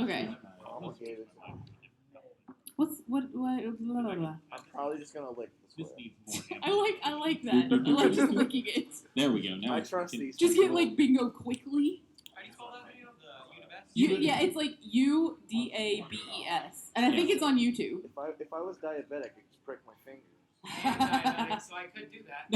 Okay. Almost gave it to me. What? Blah, blah, blah. I'm probably just gonna lick this This way. needs more. I like that. I like just licking it. There we go. Now I trust these. Just get people. like bingo quickly. How do you spell that video? The Unibest? Yeah, it's like UDABES, and I think it's on YouTube. If I was diabetic, I could just prick my finger. So I could do that.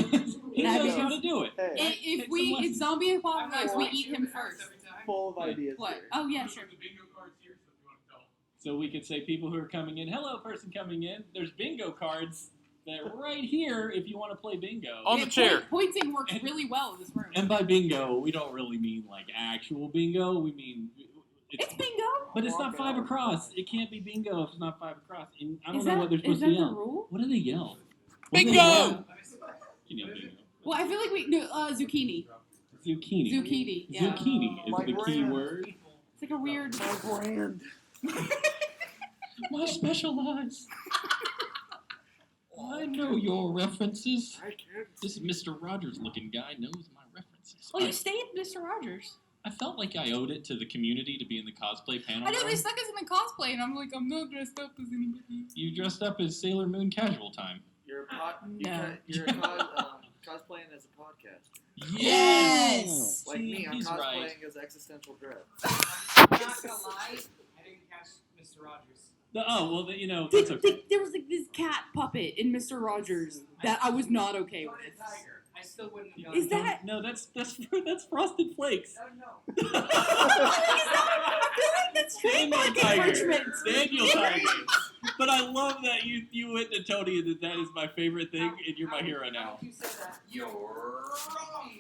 He knows how to do it. Hey, If zombie apocalypse, we eat him first. full of ideas What? here. Oh yeah, sure. The bingo cards here, so if you want to tell. So we could say people who are coming in, hello, person coming in. There's bingo cards that right here if you want to play bingo. On the chair. Pointing works really well in this room. And by bingo, we don't really mean like actual bingo. We mean It's bingo. but it's not 5 across. It can't be bingo if it's not 5 across. And I don't Is know that, what they're is supposed that to the yell. rule? What do they yell? Bingo! Can you yell bingo? Well, I feel like we do zucchini. Zucchini. Zucchini. Yeah. Zucchini is My the key brand. word. It's like a weird. My brand. My specialized. I know your references. I can't. This Mr. Rogers looking guy knows my references. Oh, you stayed, Mr. Rogers. I felt like I owed it to the community to be in the cosplay panel. I know they stuck us in the cosplay, and I'm like, I'm not dressed up as anybody. You dressed up as Sailor Moon casual time. You're No. cosplaying as a podcast. Yes! Like me, I'm He's cosplaying right. as existential dread. I'm not gonna lie, I didn't catch Mr. Rogers. You know, that's okay. There was like this cat puppet in Mr. Rogers that I was not okay Go to with. Tiger. I still wouldn't have gone. Is that? No, that's Frosted Flakes. No. I feel like that's Daniel trademark Tiger. infringement. Daniel Tiger. But I love that you went to Tony and that is my favorite thing, and you're my hero now. You said that. You're wrong.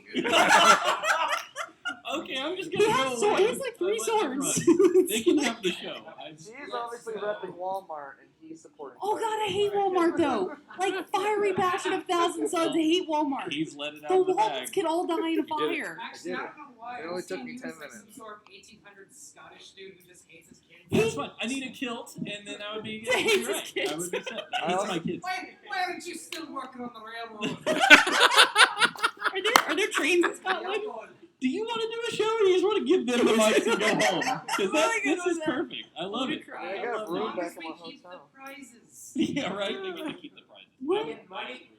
Okay, I'm just He gonna has, go away. he has like 3 I'll let them swords. run. They can have the show. He's obviously repping Walmart, and he's supporting. Oh god, I hate Walmart though. Like fiery passion of 1,000 suns. I hate Walmart. He's let it out The of the walnuts bag. can all die in a did it. fire. Actually, I don't know why. It I only was took saying me he 10 was like minutes. some sort of 1800s Scottish dude who just hates his kids. That's fine. I need a kilt, and then I would be Hates his right. kids. I would be set. I hate my kids. Why aren't you still working on the railroad? Are there trains in Scotland? Do you want to do a show, or do you just want to give them the mic and go home? Because this is perfect. I love it. I I got love a room it. back in my keep the hotel. prizes. Yeah, right. They get to keep the prizes. What? Get money.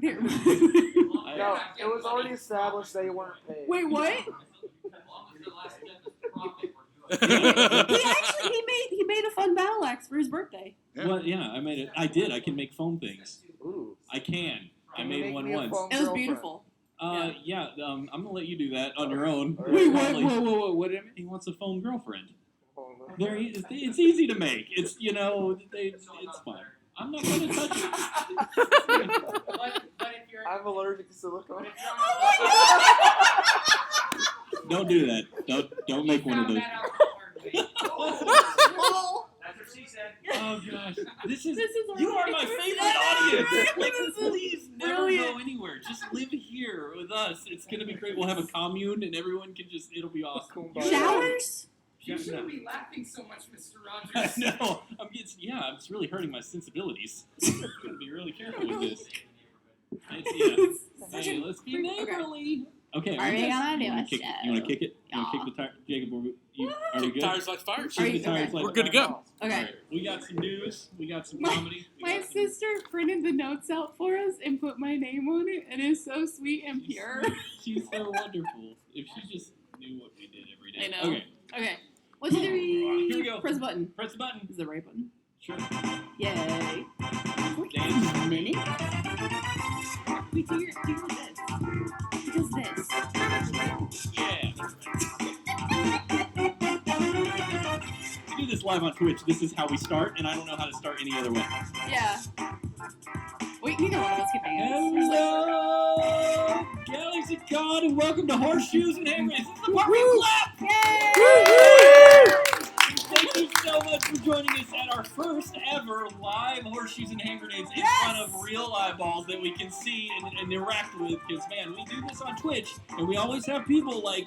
Here. No, it was already established they weren't paid. Wait, what? As long as the last step is profit, we're good. He made a fun battle axe for his birthday. Yeah. Well, yeah, I made it. I did. I can make foam things. Ooh. I can. I Can you made make one me a once. foam It was girlfriend? beautiful. Yeah. I'm gonna let you do that on your own. Wait, Wait, what? Probably. Whoa, what did I mean? He wants a foam girlfriend. Hold on. It's easy to make. It's it's fine. I'm not gonna touch it. But if you're I'm allergic to silicone. but if you're Don't do that. Don't make one of those. That out the hard way. Oh, That's what she said. Oh gosh, this is this is you are my favorite audience. Like, This is please never brilliant. go anywhere. Just live here with us. It's gonna be great. We'll have a commune, and everyone can it'll be awesome. Kumbaya. showers? You Yeah, shouldn't no. be laughing so much, Mr. I Rogers. know. It's really hurting my sensibilities. Gotta be really careful with this. Hey, let's be neighborly. Okay. Are we gonna do you wanna a kick it? show? You want to kick it? You want to kick the tire? Jacob, are we good? Tires like fire. Are Kick you- the tires okay. like We're good to go. All Okay. right, we got some news. We got some My- comedy. we My got some- sister printed the notes out for us and put my name on it, and it's so sweet and pure. She's so wonderful. If she just knew what we did every day. I know. Okay, Okay. 1, 2, 3. Here we go. Press the button. press the button. This is the right button. Sure. Yay. Look at Dance. this minute. Wait, do this. He does this. Yeah. We do this live on Twitch. This is how we start, and I don't know how to start any other way. Yeah. Wait, neither one of us can dance. Hello, GalaxyCon, and welcome to Horseshoes and Hand Grenades. This is the part where you clap. Yay! Thank you so much for joining us at our first ever live Horseshoes and Hand Grenades in front of real eyeballs that we can see and interact with. Because, man, we do this on Twitch, and we always have people, like,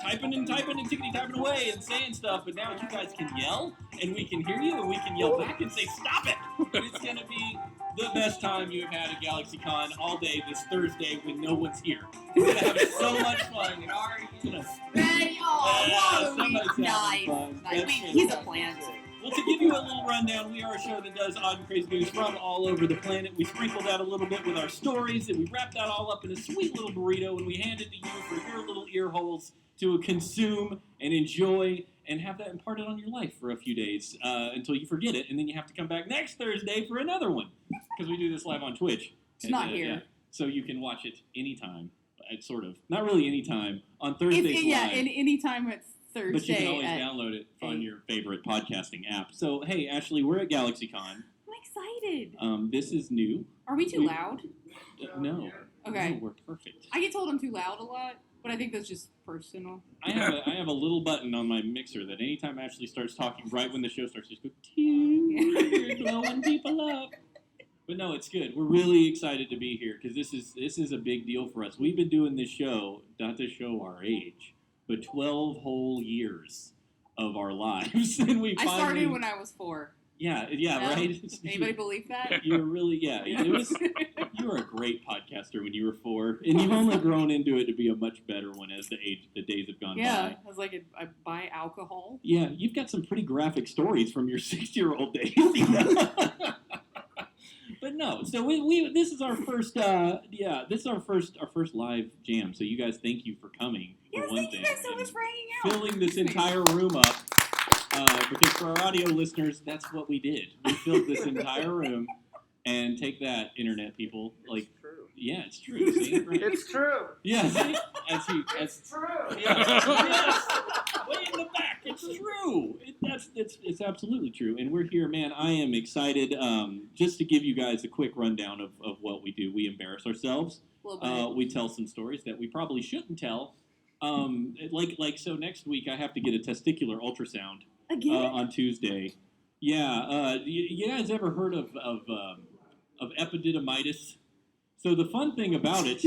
typing and tickety-typing away and saying stuff, but now you guys can yell, and we can hear you, and we can yell back and say, stop it! But it's going to be the best time you have had at GalaxyCon all day this Thursday when no one's here. We're going to have so much fun. It already It's gonna- Ready? Oh, what a somebody's week. having Nice. fun. That's He's a plant. Well, to give you a little rundown, we are a show that does odd and crazy news from all over the planet. We sprinkled out a little bit with our stories, and we wrapped that all up in a sweet little burrito, and we hand it to you for your little ear holes to consume and enjoy and have that imparted on your life for a few days until you forget it, and then you have to come back next Thursday for another one because we do this live on Twitch. It's not here. Yeah, so you can watch it anytime, sort of. Not really anytime, on Thursdays live. And anytime it's Thursday. But you can always download it on your favorite podcasting app. So, hey, Ashley, we're at GalaxyCon. I'm excited. This is new. Are we too loud? No. Okay. No, we're perfect. I get told I'm too loud a lot, but I think that's just personal. I have a little button on my mixer that anytime Ashley starts talking right when the show starts, just go, you're blowing people up. But no, it's good. We're really excited to be here because this is a big deal for us. We've been doing this show, not to show our age, but 12 whole years of our lives. And I started when I was 4. Yeah, right? Anybody believe that? You were really, you were a great podcaster when you were 4, and you've only grown into it to be a much better one as the days have gone by. Yeah, I was like, I buy alcohol. Yeah, you've got some pretty graphic stories from your 6-year-old days. But no, so we this is our first this is our first live jam. So you guys, thank you for coming. Yes, thank you guys so much for hanging out. Filling this entire room up. Because for our audio listeners, that's what we did. We filled this entire room, and take that, internet people. Like, It's true. yeah, it's true. See? Right? It's true. Yeah, see? It's true. Yes. Way in the back. It's true. It's absolutely true. And we're here, man. I am excited. Just to give you guys a quick rundown of what we do. We embarrass ourselves. A little bit. We tell some stories that we probably shouldn't tell. So next week I have to get a testicular ultrasound. Again? On Tuesday. Yeah. You guys ever heard of epididymitis? So the fun thing about it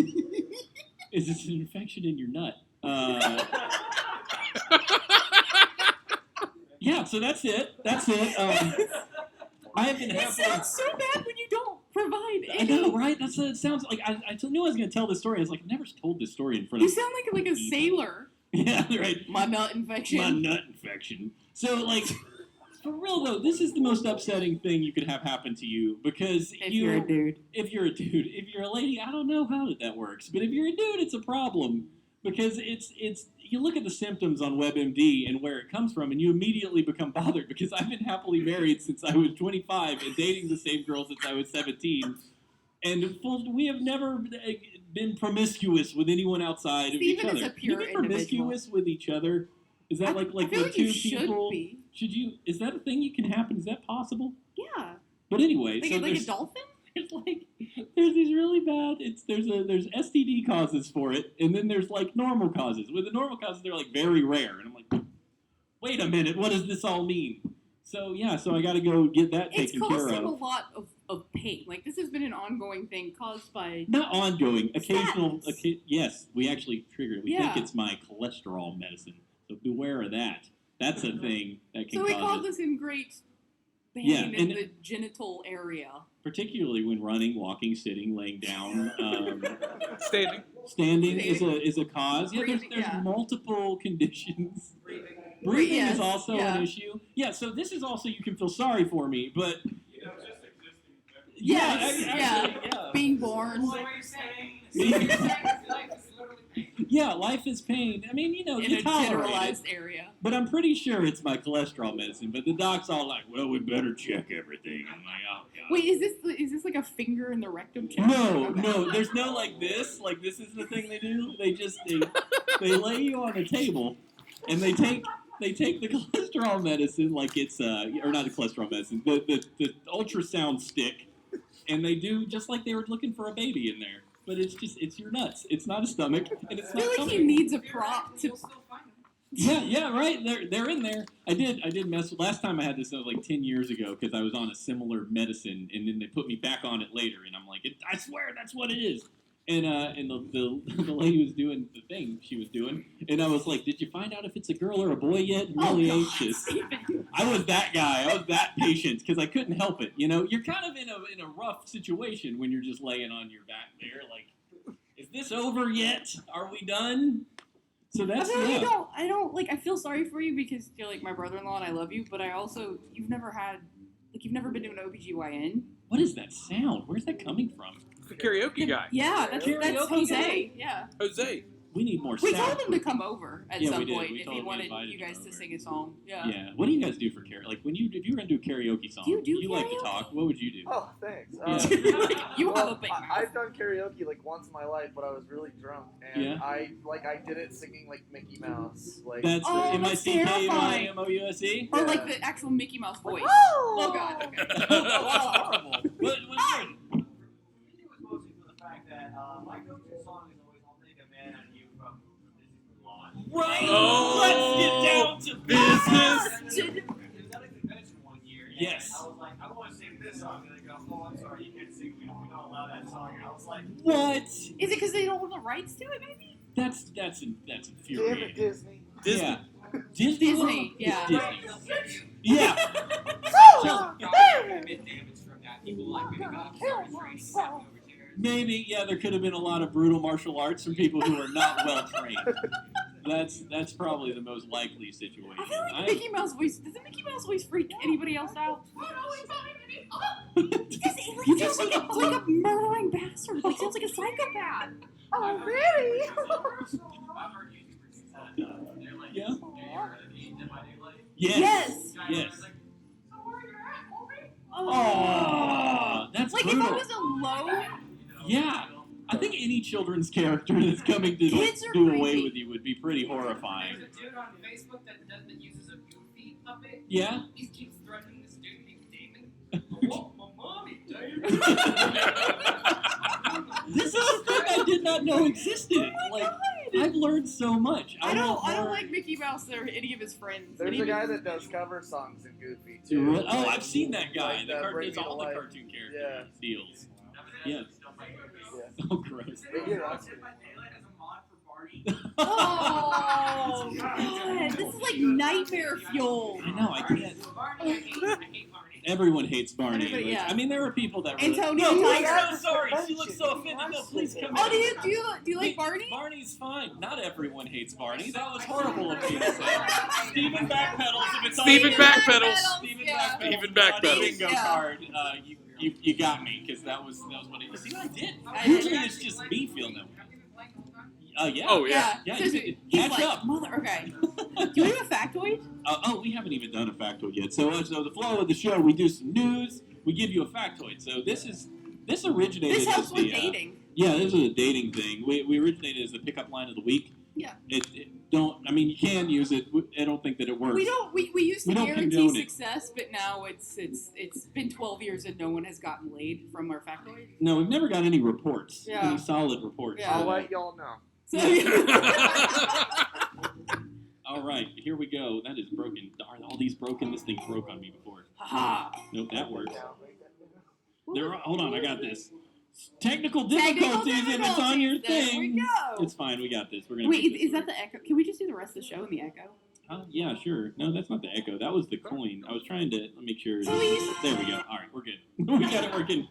is it's an infection in your nut. Yeah, so that's it. I have been It happy. sounds so bad when you don't provide any. I know, right? That's what it sounds like. I knew I was going to tell this story. I was like, I've never told this story in front of You sound like a sailor. Yeah, right. My nut infection. My nut infection. So, like, for real, though, this is the most upsetting thing you could have happen to you because If you're a dude. If you're a dude. If you're a lady, I don't know how that works. But if you're a dude, it's a problem because it's you look at the symptoms on WebMD and where it comes from, and you immediately become bothered because I've been happily married since I was 25 and dating the same girl since I was 17. And we have never been promiscuous with anyone outside of each other. Is a pure Can you be promiscuous with each other? Is that like I feel the two you should people? be. Should you? Is that a thing you can happen? Is that possible? Yeah. But anyway, Like, so like a there's, dolphin? there's these really bad. There's STD causes for it, and then there's like normal causes. With the normal causes, they're like very rare, and I'm like, wait a minute, what does this all mean? So yeah, so I got to go get that It's taken care caused him a of. lot of pain. Like, this has been an ongoing thing caused by... Not ongoing, occasional. Stats. Yes, we actually trigger it. We Yeah. think it's my cholesterol medicine, so beware of that. That's a thing that can So it cause it. causes him great pain Yeah, in and- the genital area. Particularly when running, walking, sitting, laying down. Standing. Standing is a cause. Yeah, there's Breathing, yeah. multiple conditions. Breathing. Breathing Yes, is also yeah. an issue. Yeah, so this is also, you can feel sorry for me, but... Yes, actually, Being born So what you're saying is life is literally pain. Yeah, life is pain. I mean, in you a tolerate it. generalized area. But I'm pretty sure it's my cholesterol medicine. But the doc's all like, well, we better check everything. I'm like, oh, God. Wait, is this like a finger in the rectum check? No, Okay. no, there's no like this. Like, this is the thing they do. They lay you on a table, and they take the cholesterol medicine, like it's or not the cholesterol medicine, the ultrasound stick, and they do just like they were looking for a baby in there. But it's your nuts. It's not a stomach, and it's I not feel like something. he needs a prop to... You'll still find them. Yeah, right. They're in there. I did mess with. Last time I had this like 10 years ago because I was on a similar medicine, and then they put me back on it later, and I'm like, I swear that's what it is. And the lady was doing the thing she was doing, and I was like, did you find out if it's a girl or a boy yet? I'm really anxious. I was that guy. I was that patient because I couldn't help it. You're kind of in a rough situation when you're just laying on your back there, like, is this over yet? Are we done? So that's I feel like I don't like. I feel sorry for you because you're like my brother-in-law and I love you, but I also you've never been to an OBGYN. What is that sound? Where's that coming from? The karaoke guy. Yeah, that's Karaoke Jose. guy? Yeah. Jose. We need more We sound. told him to come over at Yeah, some we did. point We if told he him we wanted invited you him guys to over. sing a song. Yeah. Yeah. What do you guys do for karaoke? Like if you were gonna do a karaoke song, Do you do you like to karaoke? talk. What would you do? Oh, thanks. Yeah. You have a Well, big mouth. I've done karaoke like once in my life, but I was really drunk, and Yeah. I did it singing like Mickey Mouse. Like That's Oh, M-I-C-K-M-I-M-O-U-S-E? Or like Yeah. the actual Mickey Mouse voice. Oh, Oh God. Okay. That's horrible. What For me, it was mostly for the fact that my go-to song is always "I'll Make a Man Out of You" from Disney Mulan. Right. Oh, Let's get down to business. It was at a convention one year. And Yes. I was like, I want to sing this song, and they go, "Oh, I'm sorry, you can't sing. We don't allow that song." And I was like, What? Is it because they don't have the rights to it? Maybe. That's damn it, infuriating. Disney. Disney. Yeah. Disney. Disney, yeah. Disney. Yeah. God, I admit damage from that. People like me got started training stepping over chairs. Maybe, yeah, there could have been a lot of brutal martial arts from people who are not well trained. That's probably the most likely situation. I feel like Mickey Mouse voice. Does the Mickey Mouse voice freak anybody else out? He sounds like a murdering bastard. Like sounds like a psychopath. Oh, really? I've heard YouTubers say that. They're like, Yeah. Dead by Daylight. Yes. Yes. Yes. So where you're at, homie? Oh, that's Like brutal. if I was alone, Yeah. I think any children's character that's coming to Kids are do away creepy. with you would be pretty horrifying. There's a dude on Facebook that uses a Goofy puppet. Yeah? He keeps threatening this dude named Damon. I want my mommy, Damon. This is a thing I did not know existed. Like, I've learned so much. I don't more- like Mickey Mouse or any of his friends. There's And a even- guy that does cover songs in Goofy Do too. what? Oh, Like- I've seen that guy. like The that Bring it's Me to all the Life. cartoon character Yeah. deals. Yeah. Oh, gross. Yeah, that's Dead by Daylight has a mod for Barney. Oh God! This is like nightmare fuel. I know, I can't. Barney, I hate Barney. Everyone hates Barney. Everybody, Like, yeah. I mean, there are people that really... Antonio No, Tiger. I'm so sorry. She looks so offended. No, please come Oh, in. do you like Barney? Barney's fine. Not everyone hates Barney. That was horrible of me to say. Steven backpedals. If it's all Steven backpedals. Steven Yeah. backpedals. Steven backpedals. Bingo Yeah. card. You got me because that was what it was. See what I did? I did. Usually it's just me feeling that way. Yeah. Oh, yeah. Yeah, So you he's catch like, up. Mother. Okay. Do you have a factoid? We haven't even done a factoid yet. So the flow of the show, we do some news, we give you a factoid. So this originated This helps as with the dating. yeah, this is a dating thing. We originated as the pickup line of the week. Yeah. You can use it. I don't think that it works. We don't. We used We to don't guarantee condone it. success, but now it's been 12 years and no one has gotten laid from our factoid. No, we've never got any reports. Yeah. Any solid reports. Yeah. I'll let y'all know. So, All right, here we go. That is broken. Darn, all these broken. This thing broke on me before. haha. Nope, that works. Hold on, I got this. Technical difficulties, and it's on your There thing. we go. It's fine. We got this. We're gonna. Wait, make this is that work. the echo? Can we just do the rest of the show in the echo? Yeah, sure. No, that's not the echo. That was the coin. I was trying to make sure. Please. There we go. All right, we're good. We got it working.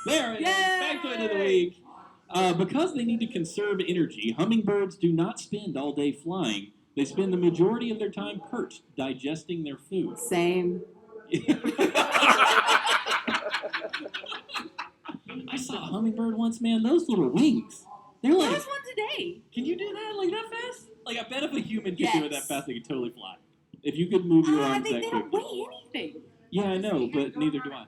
There it is. Yay! Factoid of the week. Because they need to conserve energy, hummingbirds do not spend all day flying. They spend the majority of their time perched, digesting their food. Same. I saw a hummingbird once, man. Those little wings. They're There like, was one today. can you do that like that fast? Like, I bet if a human could do it that Yes. fast, they could totally fly. If you could move your arms They that don't quickly. weigh anything. Yeah, I know, but neither do I.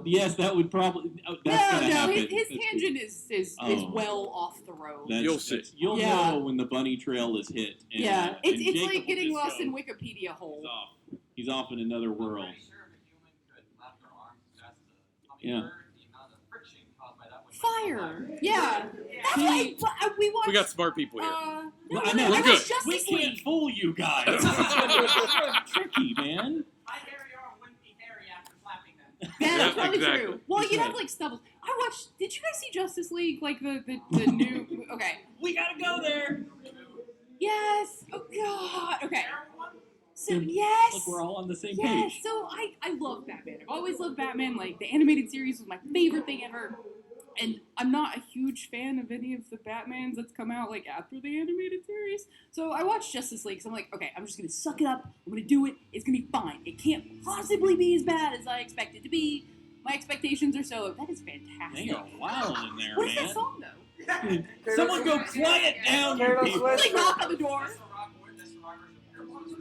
Yes, that would probably. That's gonna No, happen. his That's- tangent is Oh. well off the road. You'll see. You'll Yeah. know when the bunny trail is hit. And, Yeah, and it's Jacob like will getting just lost go, in Wikipedia hole. He's off. He's off in another world. Yeah. Fire. Yeah. That's why we watched. We got smart people here. No, Well, I no, know. I We're watched good. Justice We can't League. fool you guys. It's tricky, man. My Harry arm wouldn't be hairy after slapping them. Yeah, that's Yeah, probably exactly. true. Well, That's you right. have like stubbles. I watched. Did you guys see Justice League? Like the new. Okay. We gotta go there. Yes. Oh God. Okay. So Look, yes. we're all on the same Yes. page. So I love Batman. I've always loved Batman. Like the animated series was my favorite thing ever. And I'm not a huge fan of any of the Batmans that's come out like after the animated series. So I watched Justice League, so I'm like, okay, I'm just gonna suck it up. I'm gonna do it. It's gonna be fine. It can't possibly be as bad as I expect it to be. My expectations are so that is fantastic. They are wild in there, What's man. that song though? Someone go quiet down, you Taylor people. Swift. Like knock on the door.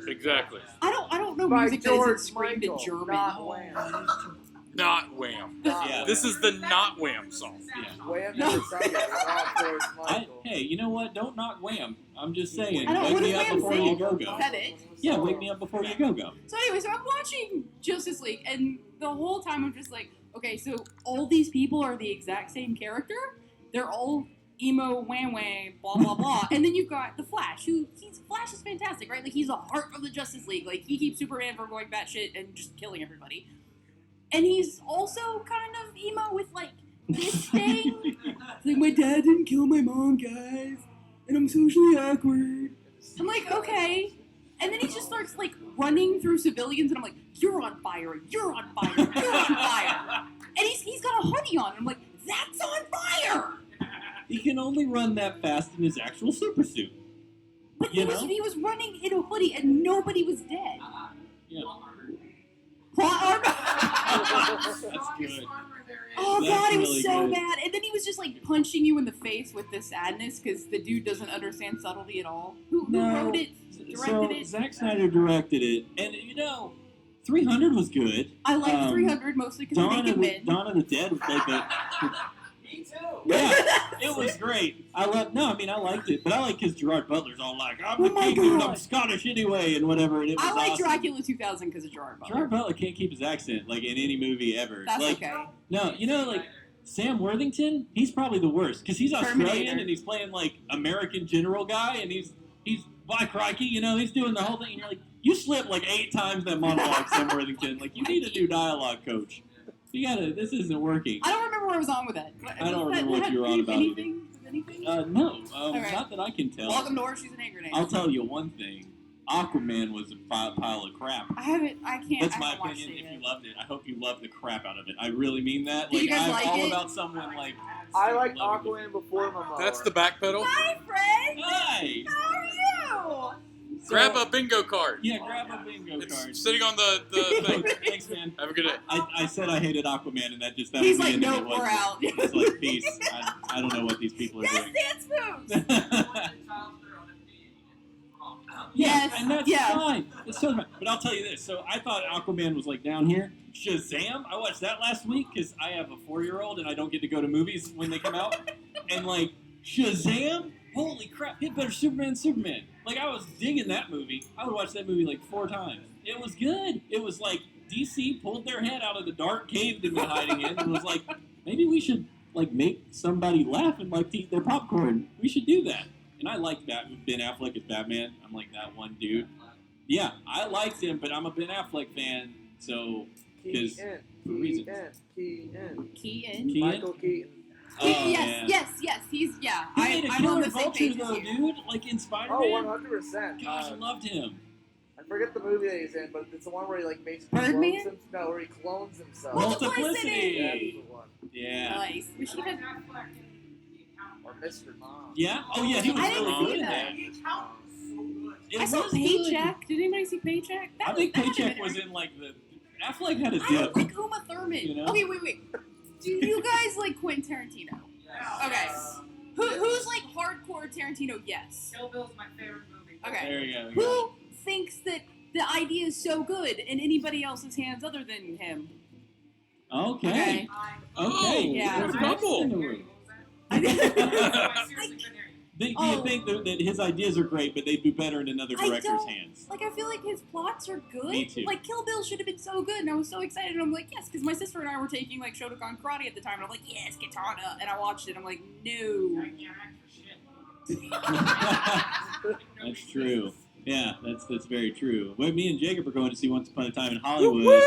Exactly. I don't know By music that George isn't screamed in Michael, German. not Wham. Not Wham. Yeah. This is the not Wham song. Yeah. Wham never sung it. It's all George Michael. Hey, you know what? Don't knock Wham. I'm just saying. I don't. Wake What me does up Wham before you sing? go Is go. that it? Yeah, wake me up before you go. So anyway, so I'm watching Justice League, and the whole time I'm just like, okay, so all these people are the exact same character. They're all emo, wham, blah blah blah, and then you've got the Flash, Flash is fantastic, right? Like he's the heart of the Justice League. Like he keeps Superman from going batshit and just killing everybody. And he's also kind of emo with like this thing. It's like my dad didn't kill my mom, guys, and I'm socially awkward. I'm like, okay. And then he just starts like running through civilians, and I'm like, you're on fire, you're on fire, you're on fire. And he's got a hoodie on, and I'm like, that's on fire. He can only run that fast in his actual super suit. But he was running in a hoodie, and nobody was dead. Yeah. Plot armor. That's good. Oh That's god, it was really so good. bad. And then he was just like punching you in the face with this sadness because the dude doesn't understand subtlety at all. Who wrote it? Directed it? Zack Snyder directed it, and 300 was good. I like 300 mostly because they can win. Dawn of the Dead was like the. Me too. Yeah, it was great. I liked it, but I like because Gerard Butler's all like, I'm Oh the my king and I'm God. Scottish anyway, and whatever, and it was I like awesome. Dracula 2000 because of Gerard Butler. Gerard Butler can't keep his accent, like, in any movie ever. That's like, okay. No, like, Sam Worthington, he's probably the worst, because he's Australian, Terminator. and he's playing, like, American general guy, and he's by crikey, he's doing the whole thing, and you're like, you slipped, like, 8 times that monologue, Sam Worthington. Like, you need a new dialogue coach. This isn't working. I don't remember where I was on with that. I don't remember what you were on about either. Anything? No, right. not that I can tell. Welcome to Orange Shoes and Hand Grenades. I'll tell you one thing. Aquaman was a pile of crap. I can't. That's I my haven't watched opinion. it If yet. you loved it, I hope you loved the crap out of it. I really mean that. Did you guys I'm like all it? about someone like. I liked loving Aquaman before Momoa. That's the back pedal. Hi, Fred. Hi. How are you? Grab a bingo card. Yeah, grab a bingo card. It's sitting on the thing. Thanks, man. Have a good day. I said I hated Aquaman, and that He's was the like, end of no, it. we're out. It's like, peace. I don't know what these people are Yes, doing. dance moves. Yeah, Yes, and that's yeah. fine. It's totally fine. But I'll tell you this. So I thought Aquaman was like down here. Shazam! I watched that last week because I have a 4-year-old and I don't get to go to movies when they come out. And like Shazam! Holy crap! Hit better Superman. Like I was digging that movie. I would watch that movie like 4 times. It was good. It was like DC pulled their head out of the dark cave they've been hiding in and was like, maybe we should like make somebody laugh and like to eat their popcorn. We should do that. And I liked Ben Affleck as Batman. I'm like that one dude. Yeah, I liked him, but I'm a Ben Affleck fan, so because for reasons. Keaton. Keaton. Michael Keaton. Oh, yes. He's He I'm made a on killer the same vulture page though, as you. dude. Like in Spider-Man. Oh, 100%. Gosh, I loved him. I forget the movie that he's in, but it's the one where he like makes Birdman? where he clones himself. Multiplicity! That's the one. Yeah. Nice. We should have. Or Mr. Mom. Yeah. Oh yeah, he was I didn't really see good in that. that. It I saw was good. Paycheck. Did anybody see Paycheck? I think that might have Paycheck been was it. in like the. Affleck had a I dip. don't like Uma Thurman. You know? Okay, wait. Do you guys like Quentin Tarantino? Okay. Who's like hardcore Tarantino? Yes. Kill Bill's my favorite movie. Okay. There you go. Who thinks that the idea is so good in anybody else's hands other than him? Okay. Okay. Yeah. There's a Couple. couple in the room. I seriously couldn't hear you. Do you Oh. think that his ideas are great, but they'd do better in another I director's don't- hands? Like, I feel like his plots are good. Me too. Like, Kill Bill should have been so good, and I was so excited. And I'm like, yes, because my sister and I were taking, like, Shotokan karate at the time, and I'm like, yes, katana. And I watched it, and I'm like, no. I can't act for shit. That's true. Yeah, that's very true. Well, me and Jacob are going to see Once Upon a Time in Hollywood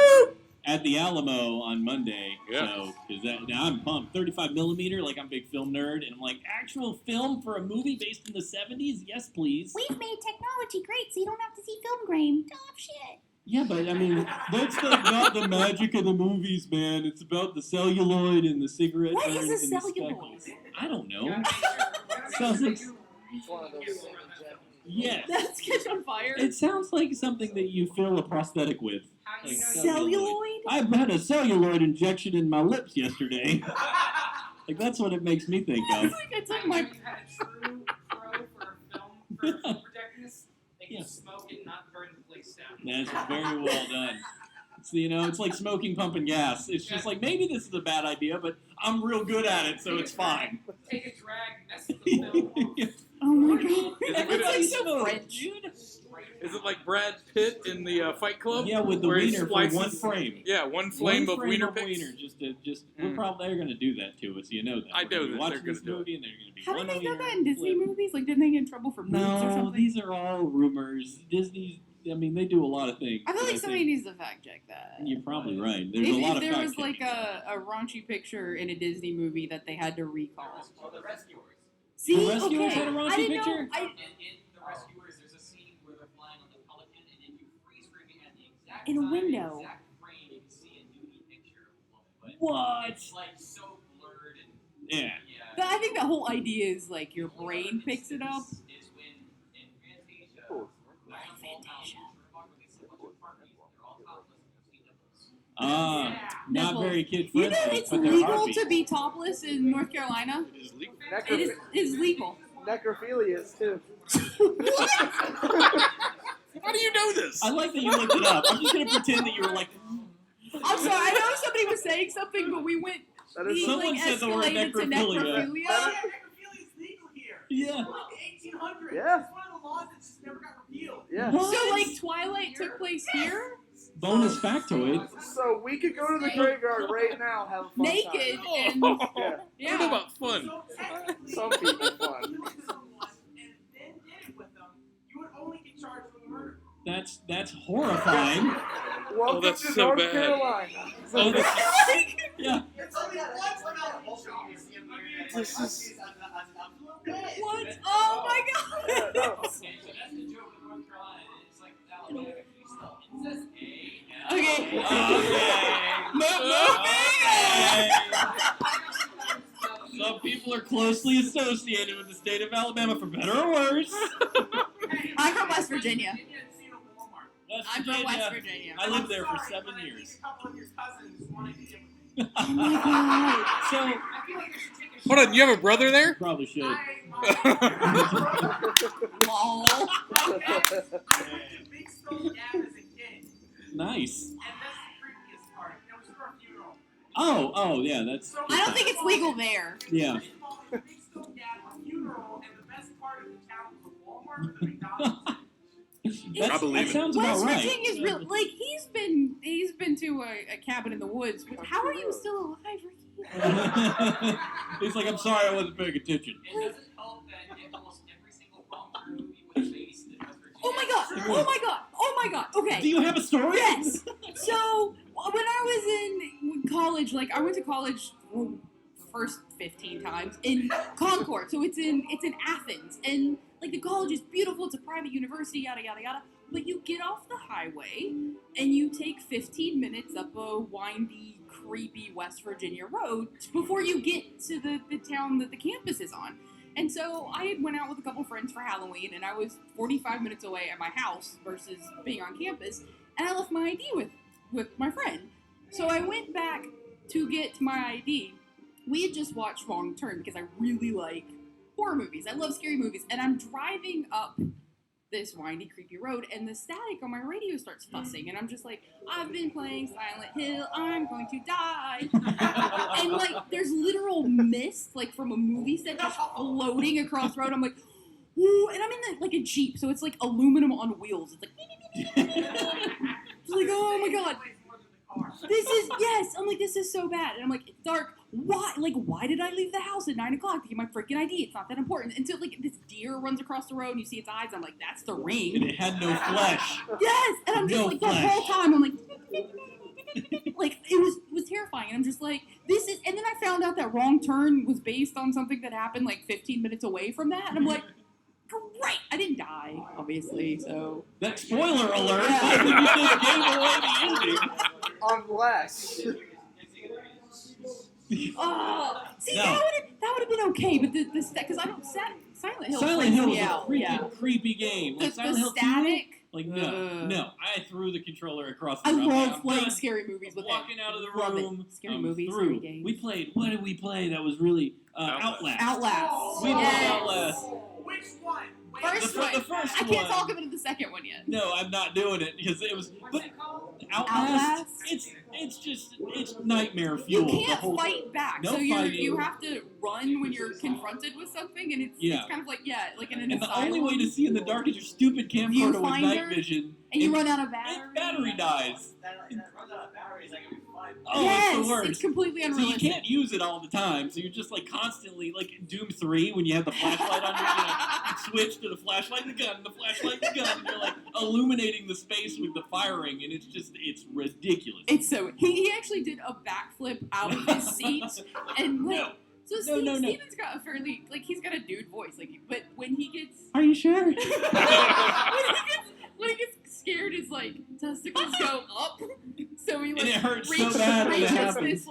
at the Alamo on Monday. Yeah. So, now I'm pumped. 35 millimeter, like I'm a big film nerd, and I'm like, actual film for a movie based in the 70s? Yes, please. We've made technology great, so you don't have to see film grain. Oh, shit. Yeah, but I mean, that's not the magic of the movies, man. It's about the celluloid and the cigarette What burns is a and the celluloid? speckles. I don't know. Sounds like It's one of those things that yes. That's catch on fire. It sounds like something that you fill a prosthetic with. Like Celluloid? I had a celluloid injection in my lips yesterday. Like that's what it makes me think It's of. like it's like I my. know you had a true pro for a film for projecting this. They can Yeah. smoke and not burn the place down. That's very well done. So, it's like smoking pumping gas. It's just like maybe this is a bad idea, but I'm real good at it, so it's fine. Take a drag, mess with the film. Oh my god. Is it It's good like at- so French. dude. Is it like Brad Pitt in the Fight Club? Yeah, with the where he wiener for splices- one frame. Yeah, one flame of frame wiener of picks. wiener, we're Mm. probably they're gonna do that to us. You know that. I We're gonna know be that watching they're gonna this do it. movie and they're gonna be Haven't one they done wiener that in Disney flip. movies? Like, didn't they get in trouble for boobs or No, something? these are all rumors. Disney. I mean, they do a lot of things. I feel but like somebody think needs to fact check that. you're probably right. There's If, a lot if of there fact was like checking. a raunchy picture in a Disney movie that they had to recall. Oh, the Rescuers. See, The Rescuers okay, had a raunchy I didn't picture? know. I, And in the Rescuers, there's a scene where they're flying on the Pelican, and if you freeze frame it at the exact In a time, window. exact frame, you can see a nudie picture of a woman. But What? It's like so blurred and Yeah. but I think the whole idea is like your brain picks it up. Is when in Fantasia, Cool. Fantasia. Not Nipples. very kid You friendly. know it's but they're legal heartbeat. to be topless in North Carolina. It is legal. It is legal. necrophilia is too. How do you know this? I like that you looked it up. I'm just gonna pretend that you were like. I'm sorry. I know somebody was saying something, but we went. That is He Someone like said the word escalated to necrophilia. necrophilia. Necrophilia's legal here. Yeah. It's like the 1800s. Yeah. It's one of the laws that just never got repealed. Yeah. What? So like Twilight took place here, Bonus factoid. So we could go to the graveyard right now, have a fun naked, time. and Yeah. I don't know yeah. about fun. So technically, Some people if you fun. killed someone and then did it with them, you would only get charged with murder. That's horrifying. Welcome that's to so North bad. Carolina. Oh, this Yeah. It's only one spell. This is- What? Oh my god! Yeah, no. Okay, so that's the joke in North Carolina. It's like Alabama. You spell incest A. Okay. Some people are closely associated with the state of Alabama, for better or worse. I'm from West Virginia. West I'm from West Virginia. Virginia. I lived there for 7 years. A couple of your cousins wanted to get Oh my god! So, I feel like I should take a Hold on, you have a brother there? probably should. Lol. Big stone dad as a kid. Nice. And that's the creepiest part. It was for a funeral. Oh, yeah, that's. I don't think it's legal there. Yeah. They called it Big Stone Dad a funeral, and the best part of the town was a Walmart and McDonald's. That's, believe that it. sounds about West right. Virginia's real. Like he's been to a cabin in the woods. How are you still alive, Ricky? He's like, I'm sorry, I wasn't paying attention. It doesn't help that almost every single Walmart movie was based in West Virginia. Oh my god! Oh my god! Oh my god! Okay. Do you have a story? Yes. So when I was in college, like I went to college the first 15 times in Concord. So it's in Athens, and like the college is beautiful. It's a private university, yada yada yada. But you get off the highway and you take 15 minutes up a windy, creepy West Virginia road before you get to the town that the campus is on. And so I had went out with a couple friends for Halloween, and I was 45 minutes away at my house versus being on campus, and I left my ID with my friend. So I went back to get my ID. We had just watched Wrong Turn because I really like horror movies. I love scary movies, and I'm driving up this windy, creepy road, and the static on my radio starts fussing, and I'm just like, I've been playing Silent Hill, I'm going to die. And like, there's literal mist, like from a movie set, just floating across the road. I'm like, ooh, and I'm in like a Jeep, so it's like aluminum on wheels. It's like, it's like, oh my god, this is, yes. I'm like, this is so bad, and I'm like, it's dark. Why did I leave the house at 9 o'clock to get my freaking ID? It's not that important. Until like this deer runs across the road and you see its eyes. I'm like, that's the And ring. it had no flesh. Yes, and I'm just No like the flesh. whole time. I'm like, like it was terrifying. And I'm just like, this is. And then I found out that Wrong Turn was based on something that happened like 15 minutes away from that. And I'm like, Right. I didn't die, obviously. So. That spoiler alert! Yeah. You just gave away the ending. Unless. Oh, see, No. that would have been okay, but the because I don't Silent Hill Silent freaks Hill me was a out. freaking Yeah. creepy game. Like The Silent Hill 2, static. like Ugh. no, I threw the controller across the I room. love I'm playing done. scary movies with Walking out of the Love it. room. Scary I'm movies, through. scary games. We played. What did we play? That was really Outlast. Outlast. We played Yes. Outlast. Which one? Wait, First The one. first I one. can't talk about the second one yet. No, I'm not doing it because it was. What's But it called? Outlast. Outlast? It's nightmare You fuel. the can't whole fight back, No so you fighting. have to run when you're confronted with something, and it's kind of like like in an And the asylum. only way to see in the dark is your stupid camcorder with Viewfinder? night vision. and you run out of battery. Its battery dies. That runs out of batteries like it'd be fun. Oh, yes, it's the worst. it's completely So you unrealistic. can't use it all the time. So you're just like constantly, like in Doom 3, when you have the flashlight on you switch to the flashlight and the gun, the flashlight and the gun, and you're like illuminating the space with the firing, and it's ridiculous. It's so he actually did a backflip out of his seat, and like so No. Steven's got a fairly he's got a dude voice, but when he gets Are you sure? when he gets scared, his testicles go up, so he And it hurts so reaches bad when it this happens.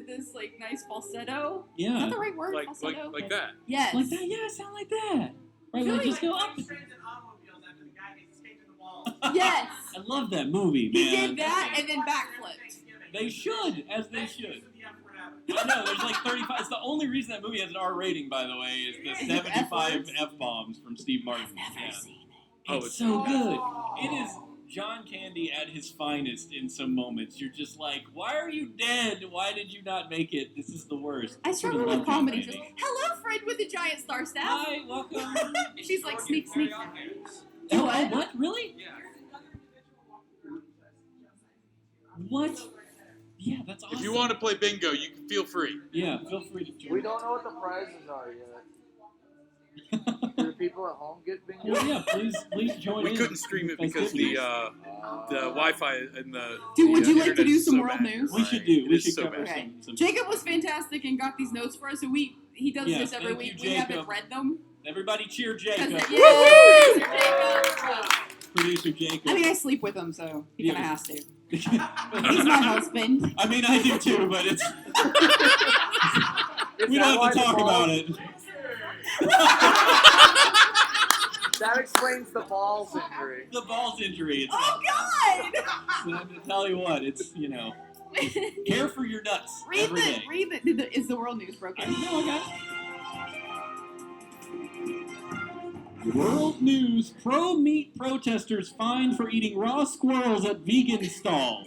this nice falsetto. Is Yeah. that the right word? Like falsetto? that. Yes. Like that? Yeah, it sound like that. Right, Really? like just go up. Trains and automobiles after the guy gets escaped in the wall. Yes. I love that movie, He man. did that and then backflipped. They should, as they Best should. use of the F word ever. I know, there's like 35. It's the only reason that movie has an R rating, by the way, is the 75 F-bombs from Steve Martin. I've never seen it. Oh, It's it's so good. It is John Candy at his finest in some moments. You're just like, why are you dead? Why did you not make it? This is the worst. I struggle love with John comedy. Candy. Just, hello, friend with the giant star staff. Hi, welcome. She's like, sneak, sneak. Oh, What? what? Really? Yeah. What? Yeah, that's awesome. If you want to play bingo, you can feel free. Yeah, feel free to join. We don't know what the prizes are yet. Do the people at home get bingo? Well, yeah, please join We in. couldn't stream it because the Wi-Fi and the. Dude, would the you like to internet do is some so world bad. news? We should do. It We is should so cover bad. Okay. some. Jacob was fantastic and got these notes for us, so he does Yeah, this every thank you, week. We haven't Jacob. read them. Everybody cheer 'Cause Jacob. Yes, Jacob. Producer Jacob. I mean, I sleep with him, so he Yeah. kind of has to. He's my husband. I mean, I do too, but it's we don't have to talk about it. That explains the balls injury. The balls injury. It's Oh, God! I'm gonna tell you what. It's care for your nuts every day. Is the world news broken? I got it. World news: pro-meat protesters fined for eating raw squirrels at vegan stall.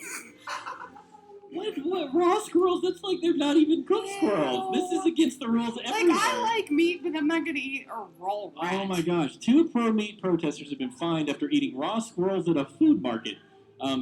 What raw squirrels? That's like they're not even cooked squirrels. This is against the rules everywhere. I like meat, but I'm not gonna eat a raw rat. Oh my gosh. 2 pro-meat protesters have been fined after eating raw squirrels at a food market.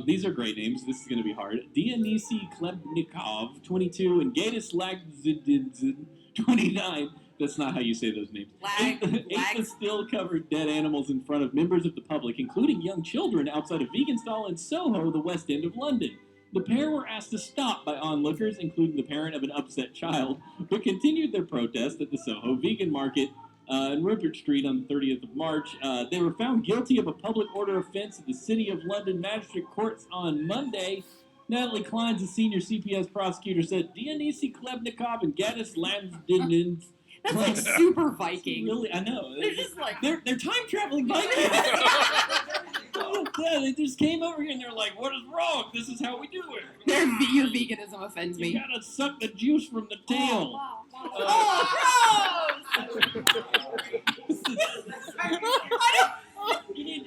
These are great names. This is going to be hard. Dionysy Klebnikov, 22, and Gatis Lagzidin, 29. That's not how you say those names. Ate the still-covered dead animals in front of members of the public, including young children, outside a vegan stall in Soho, the West End of London. The pair were asked to stop by onlookers, including the parent of an upset child, but continued their protest at the Soho Vegan Market in Rupert Street on the 30th of March. They were found guilty of a public order offense at the City of London Magistrate Courts on Monday. Natalie Klein's a senior CPS prosecutor, said Dionysy Klebnikov and Gatis Lansdinens. That's like super Viking. Really, I know. They're just like They're time-traveling Vikings. Yeah, they just came over here and they're like, what is wrong? This is how we do it. your veganism offends You me. gotta suck the juice from the tail. Oh,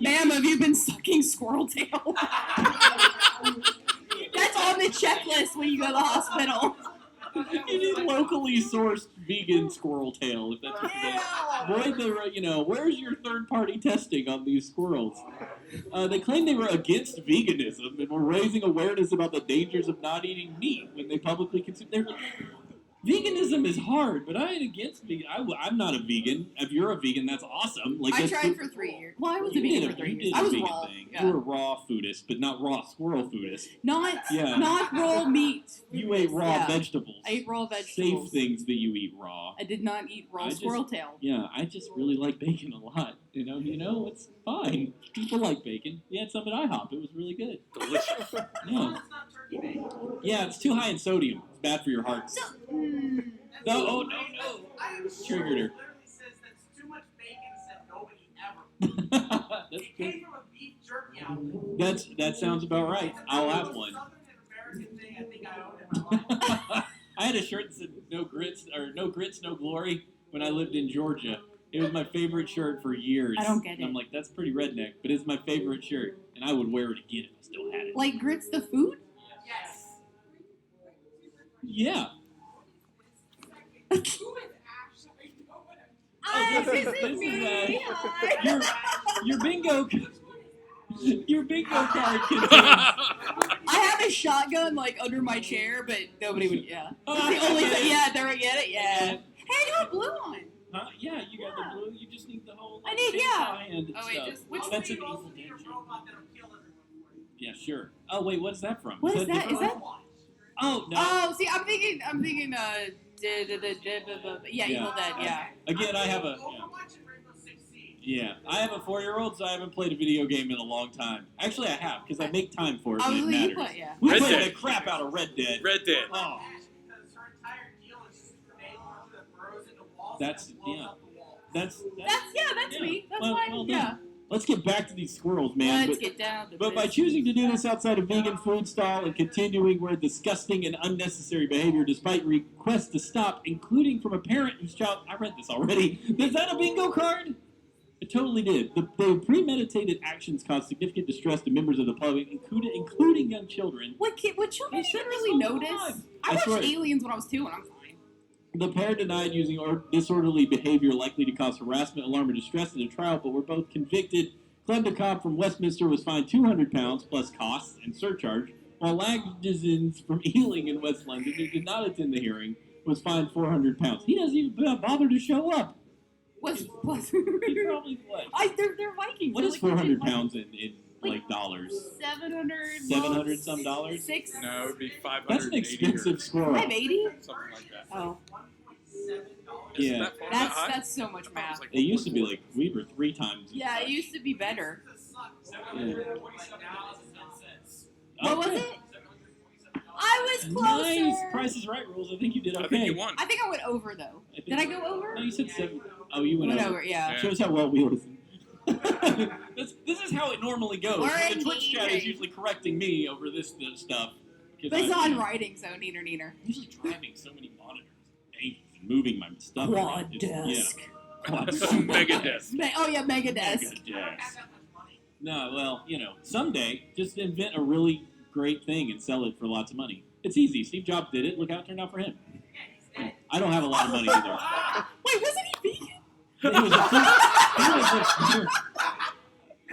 Ma'am, have you been sucking squirrel tail? That's on the checklist when you go to the hospital. You need locally sourced vegan squirrel tail, if that's what you need. Avoid the, where's your third-party testing on these squirrels? They claimed they were against veganism and were raising awareness about the dangers of not eating meat when they publicly consume. Veganism is hard, but I ain't against vegan. I'm not a vegan. If you're a vegan, that's awesome. Like I that's tried for 3 years. Well, I was a you vegan did for 3 you years. did I a was vegan raw. thing. Yeah. You were a raw foodist, but not raw squirrel foodist. Not Yeah. not raw meat. You ate raw Yeah. vegetables. I ate raw vegetables. Safe things that you eat raw. I did not eat raw I just- squirrel tail. Yeah, I just really like bacon a lot. You know, it's fine. People like bacon. We had some at IHOP. It was really good. Delicious. As long Yeah, as it's not turkey bacon. yeah, it's too high in sodium. It's bad for your heart. So, No, oh, no. I am sure Triggered her. it literally says that's too much bacon said nobody ever. That's It good. came from a beef jerky outlet. That sounds about right. I'll have one. Southern American thing I think I own in my life. I had a shirt that said no grits, no glory when I lived in Georgia. It was my favorite shirt for years. I don't get And I'm it. like, that's pretty redneck, but it's my favorite shirt, and I would wear it again if I still had it. like grits the food? Yes. Yeah. Who is actually This this is is, me. Your bingo card contains. I have a shotgun like under my chair, but nobody would. Yeah, that's the only thing. Yeah, there we get it. Yeah. Hey, you have blue on. Huh? Yeah, you got the blue. You just need the whole. I need- yeah. And Oh, wait, stuff. just- which That's an You also evil need a danger. robot that'll kill everyone for you. Yeah, sure. Oh wait, what's that from? What is that? Is different? that? Oh no. Oh, see, I'm thinking. Yeah, Evil Dead. Yeah. Again, I have a. Well, Yeah. we're watching Rainbow Six Siege. Yeah, I have a 4-year-old, so I haven't played a video game in a long time. Actually, I have, because I make time for it I when was it like, you matters. play. Yeah. We Red played Dead. the crap out of Red Dead. Red Dead. Oh, Because her entire deal is just grenade launcher that burrows into walls That's- and blows yeah. up the walls. that's That's yeah. me. That's Well- fine. well yeah. done. Let's get back to these squirrels, man. Let's But, get down to but by business. choosing to do this outside a vegan food stall and continuing with disgusting and unnecessary behavior despite requests to stop, including from a parent whose child... I read this already. Is that a bingo card? It totally did. The premeditated actions caused significant distress to members of the public, including young children. What children They said didn't this really all the notice. time. I That's watched right. Aliens when I was 2, and I'm fine. The pair denied using disorderly behavior likely to cause harassment, alarm, or distress in the trial, but were both convicted. Clem DeCobb from Westminster was fined £200 plus costs and surcharge, while Lagdizens from Ealing in West London, who did not attend the hearing, was fined £400. He doesn't even bother to show up. Was He probably what? they're Vikings. What They're is like legit £400 in like dollars? 700. 700 some dollars? 6. No, it would be 580 That's an expensive squirrel. 580. something like that. Oh, Isn't Yeah. that phone that that's high? that's so much I thought it math. was like It used to be like we were 3 times. as Yeah, it much. used to be better. Oh, What was it? I was closer. Nice. Price is Right rules. I think you did okay. I think you won. I think I went over though. Did I go over? No, you said 7. Oh, you went Went over. over. Yeah. Yeah. Shows how well we listen. this is how it normally goes. We're The Twitch chat is engaging. usually correcting me over this stuff. 'cause But it's I- on writing, so neener neener. I'm usually driving so many monitors and moving my stuff. around. Quad It's- desk. Yeah. Quad Mega desk. Oh yeah, mega desk. Mega desk. No, well, someday just invent a really great thing and sell it for lots of money. It's easy. Steve Jobs did it. Look how it turned out for him. I don't have a lot of money either. Wait, wasn't he vegan? He was a fruit,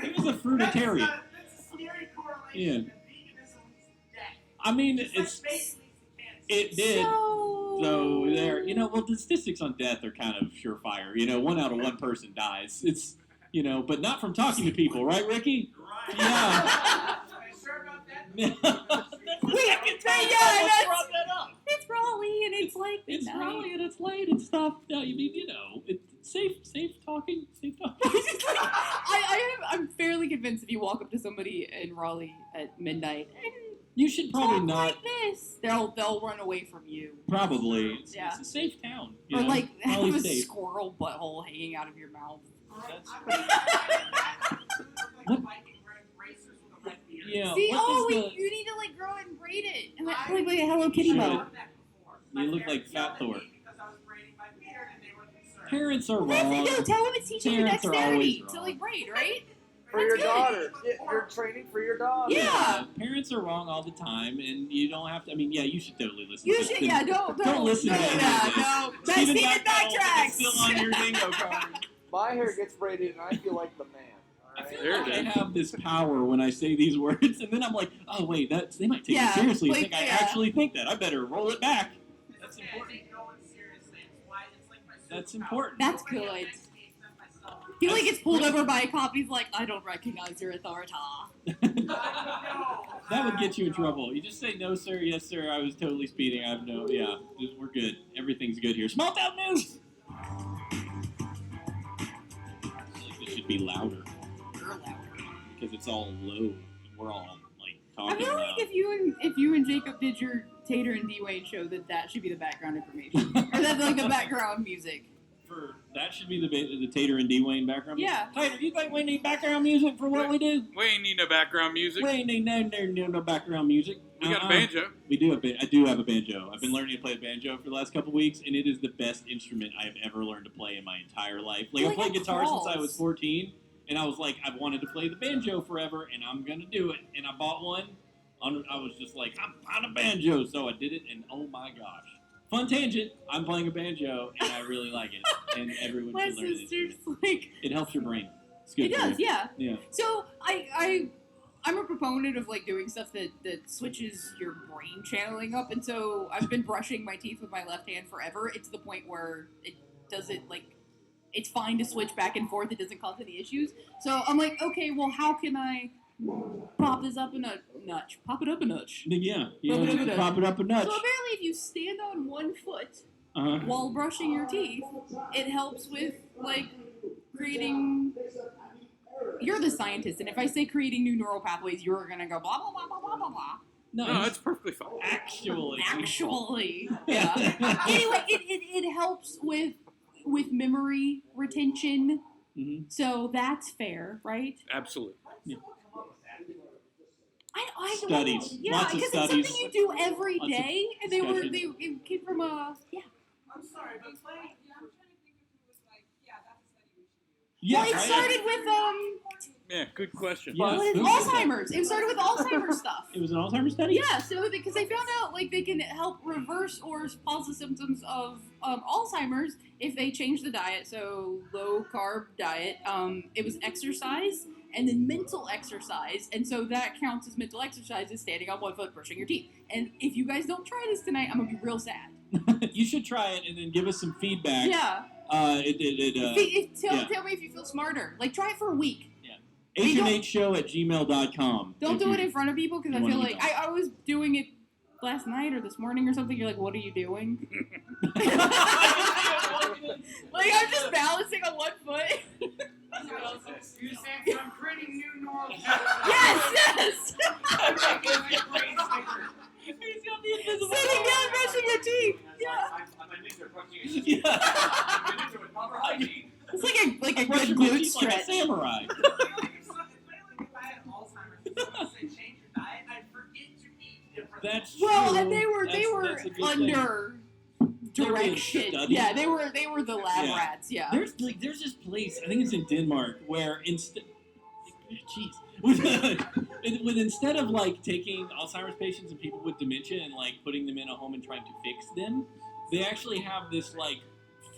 he was a fruitarian. That's a scary correlation. Yeah. Veganism leads to death. I mean, Just it's like space leads to cancer. it did. So there, So well, the statistics on death are kind of surefire. 1 out of 1 person dies. It's but not from talking to people, right, Ricky? Right. Yeah. Are you sure about that? That's the Wait, second time yeah, someone that's- brought that up. it's Raleigh and it's like It's midnight. Raleigh and it's late and stuff. No, you mean it's safe talking. I'm fairly convinced if you walk up to somebody in Raleigh at midnight and You should probably talk not. like this, they'll run away from you. Probably. It's Yeah. a safe town. Or like have Raleigh's a safe. squirrel butthole hanging out of your mouth. That's- Like Viking racers with a red beard. Yeah. See, what does you need to like grow it and braid it and like I- a Hello Kitty Should. bow. I've done that before. My You look parents like Fat yelled at Thor. me because I was braiding my beard and they were concerned. Parents are Well, wrong. no, tell him it's teaching you Parents are dexterity always to wrong. like braid, right? For your That's good. daughter. Yeah, you're training for your daughter. Yeah. Parents are wrong all the time, and you don't have to. I mean, yeah, you should totally listen. You to should, this. yeah, don't listen no, to any of yeah, this. no. Steven Steven backpedals, backtracks. it's still on your bingo card. My hair gets braided and I feel like the man. I Alright? feel There like it I is. have this power when I say these words, and then I'm like, oh wait, they might take Yeah, me seriously. like, I think I yeah. actually think that. I better roll it back. That's Yeah, important. take no That's important. That's good. I feel like it's pulled over by a cop. He's like, I don't recognize your authority. That would get you in trouble. You just say, no, sir, yes, sir, I was totally speeding. I have no, yeah, we're good. Everything's good here. Small town news! It should be louder. You're louder. Because it's all low. We're all, like, I talking feel loud. like if you and Jacob did your Tater and D-Wayne show, that should be the background information. Or that's like the background music. That should be the Tater and D-Wayne background music. Yeah. Tater, you think we need background music for what we do? We ain't need no background music. We ain't need no background music. We got a banjo. We do I do have a banjo. I've been learning to play the banjo for the last couple weeks, and it is the best instrument I have ever learned to play in my entire life. Like, I played guitar since I was 14, and I was like, I've wanted to play the banjo forever, and I'm going to do it. And I bought one. I was just like, I'm on a banjo, so I did it, and oh my gosh. Fun tangent. I'm playing a banjo, and I really like it. And everyone My should learn it. sister's like... It helps your brain. It's good It for does, you. yeah. Yeah. So, I'm a proponent of, like, doing stuff that switches your brain channeling up, and so I've been brushing my teeth with my left hand forever. It's the point where it doesn't, like... It's fine to switch back and forth. It doesn't cause any issues. So I'm like, okay, well, how can I pop this up a notch? Pop it up a notch. Yeah. Pop it up a notch. So apparently if you stand on one foot Uh-huh. while brushing your teeth, it helps with, like, creating... You're the scientist, and if I say creating new neural pathways, you're going to go blah, blah, blah, blah, blah, blah, blah. No, it's perfectly fine. Actually. Yeah. Anyway, it helps with memory retention, so that's fair, right? Absolutely. Yeah. I don't Studies. know. Yeah, Lots of because it's studies. something you do every Lots of day, and discussion. it came from a, yeah. I'm sorry, but playing. Yeah, I'm trying to think if it was like, yeah, that's a study we should do. Yeah, Well, it right? started with, Yeah, good question. Yeah. well, it's who did that? Alzheimer's. It started with Alzheimer's stuff. It was an Alzheimer's study? Yeah, so because they found out, like, they can help reverse or pause the symptoms of Alzheimer's if they change the diet, so low-carb diet. It was exercise and then mental exercise, and so that counts as mental exercise as standing on one foot, brushing your teeth. And if you guys don't try this tonight, I'm going to be real sad. You should try it and then give us some feedback. Yeah. Tell Tell me if you feel smarter. Like, try it for a week. HNHshow@gmail.com. Don't do it in front of people, because I you feel wanna like know. I was doing it last night or this morning or something. You're like, what are you doing? Like, I'm just balancing on one foot. You said I'm creating new neural Yes! He's got the invisible Sitting down, brushing your teeth. Yeah. My knees are crushing your Yeah. My knees are with proper hygiene. It's like a Brushing good my glute teeth like a stretch. samurai. If I had Alzheimer's and someone said change your diet, I'd forget to eat different. That's Well, true. and they were That's a good thing. under They were being direction. studied. Yeah, they were the lab Yeah. rats. Yeah. There's this place, I think it's in Denmark, where instead instead of like taking Alzheimer's patients and people with dementia and like putting them in a home and trying to fix them, they actually have this like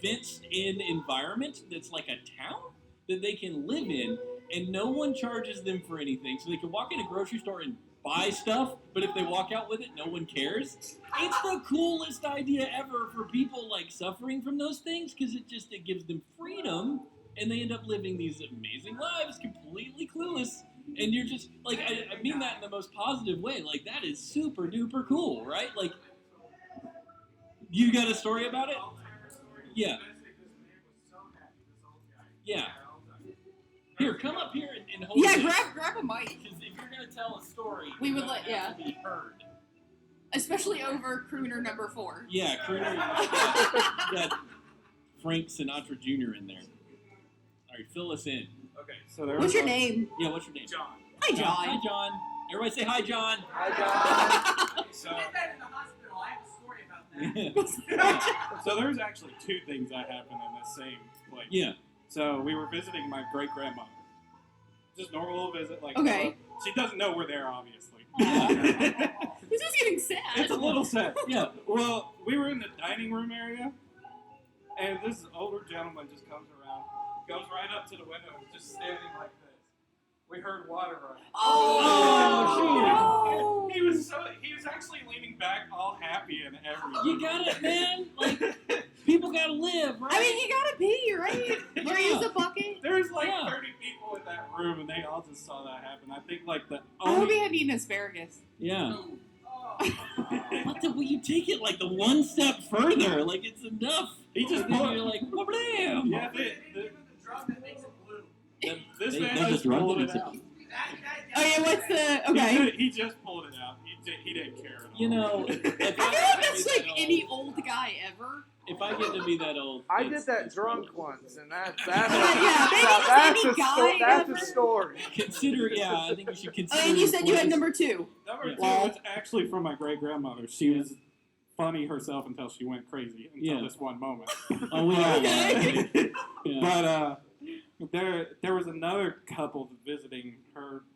fenced in environment that's like a town that they can live in, and no one charges them for anything. So they can walk in a grocery store and buy stuff, but if they walk out with it, no one cares. It's the coolest idea ever for people like suffering from those things, because it gives them freedom, and they end up living these amazing lives completely clueless. And you're just like, I mean that in the most positive way. Like, that is super duper cool, right? Like, you got a story about it? Yeah. Yeah. Here, come up here and hold Yeah, it. grab a mic. Because if you're going to tell a story, We would it's let- gonna have yeah. to be heard. Especially over crooner number 4. Yeah, Crooner. You got Frank Sinatra Jr. in there. All right, fill us in. Okay, so there What's was your a- name? Yeah, what's your name? John. Hi, John. Hi, John. Everybody say hi, John. So, I did that in the hospital. I have a story about that. so there's actually two things that happened in the same place. Yeah. So we were visiting my great grandmother. Just normal little visit, like Okay. She doesn't know we're there, obviously. This is getting sad. It's a little sad. Yeah. Well, we were in the dining room area, and this older gentleman just comes around, goes right up to the window, just standing like this. We heard water running. Oh, He was actually leaning back, all happy and everything. You got it, man. Like, people got to live, right? I mean, you gotta pee, right? Or Yeah. use a bucket. There's like Yeah. 30 people in that room, and they all just saw that happen. I think like the I hope only he hadn't eaten asparagus. Yeah. What the? Will you take it like the one step further? Like it's enough. he just And then pulled. you're like, well, blam. Yeah, They didn't give him the drug that makes it blue. this They- man that's just a drug pulled that it makes it- out. Oh yeah, what's the okay? He just pulled it out. He didn't care at all. You know, if I feel like that's like any old guy ever. If I get to be that old, I did it's- that it's drunk probably- once, and that's Yeah, maybe just that's any a guy that's ever. a story. Consider, yeah, I think you should consider. Oh, and you said you had places- number 2. Number 2 Well- was actually from my great grandmother. She was funny herself until she went crazy until Yeah. this one moment. Oh, we all Okay. yeah. But there was another couple visiting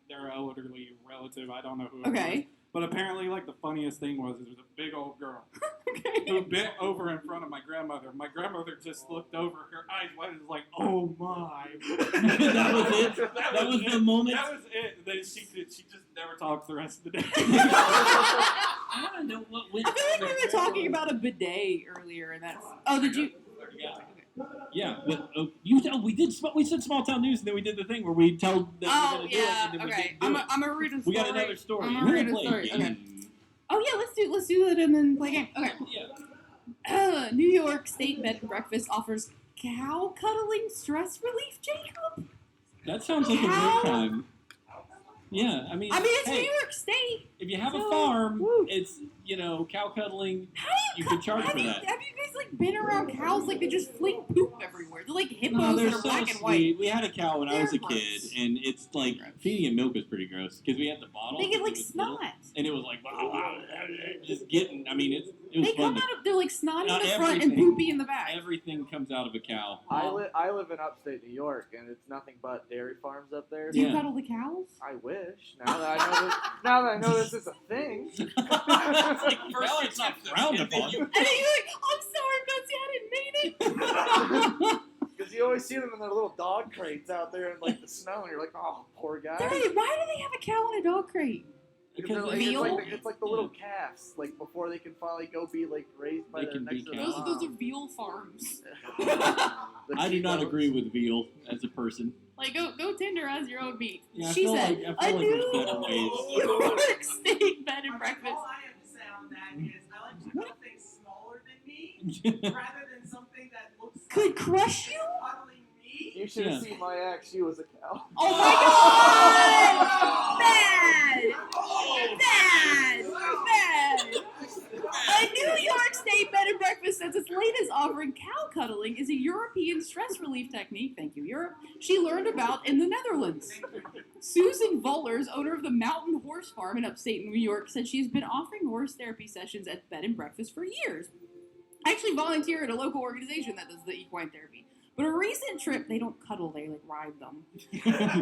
their elderly relative. I don't know who. It was. Okay. But apparently, like the funniest thing was, it was a big old girl Okay. who bent over in front of my grandmother. My grandmother just looked over, her eyes wide, and was like, "Oh my!" That was it. That was the moment. That was it. Then she just never talked the rest of the day. I want to know what went. I feel like we were talking about a bidet earlier, and that's. Oh, did you? Yeah, but we said small town news, and then we did the thing where we tell them we're Oh gonna do yeah. it, and then we Okay. didn't do I'm it. gonna read a story. We got another story. I'm gonna read a Role-play story. Okay. game. Oh yeah, let's do that and then play a game. Okay. Yeah. New York State Bed and Breakfast offers cow cuddling stress relief, Jacob. That sounds like a Cow- great time. Yeah, I mean, It's hey, New York State. if you have a So, farm, woo. it's cow cuddling. How do You could charge have for you, that. Have you guys like been around cows? Like they just fling poop everywhere. They're like hippos No, they're that are so black and white. sweet. We had a cow when I was a They're kid, gross. and it's like feeding it milk is pretty gross because we had the bottle. They get like it was little, snot. and it was like just getting. I mean, it was They fun. come out of. They're like snotty in Not the front and everything. poopy in the back. Everything comes out of a cow. I live in upstate New York, and it's nothing but dairy farms up there. Do you Yeah. cuddle the cows? I wish. Now that I know this is a thing. It's like, well, it's not frowned upon. And then you're like, I'm sorry, Betsy, I didn't mean it. Because you always see them in their little dog crates out there in like the snow, and you're like, oh, poor guy. Why do they have a cow in a dog crate? Because they're Because like, Veal? it's like the little calves, like before they can finally go be like raised by They their can be next to their cows. Those mom. are veal farms. The I do cheap not ones. agree with veal as a person. Like go tenderize your own meat. Yeah, I She feel said, like- I feel a like there's New better ways. York State bed and breakfast. All I have to say on that is I like to cuddle things smaller than me rather than something that looks Could like crush you? cuddling me. You should have Yeah. seen my ex. She was a cow. Oh my god! Bad! Bad! Bad! A New York State bed and breakfast says its latest offering cow cuddling is a European stress relief technique, thank you, Europe, she learned about in the Netherlands. Susan Vollers, owner of the Mountain Horse Farm in upstate New York, said she's been offering horse therapy sessions at bed and breakfast for years. I actually volunteer at a local organization that does the equine therapy. But a recent trip, they don't cuddle, they like ride them.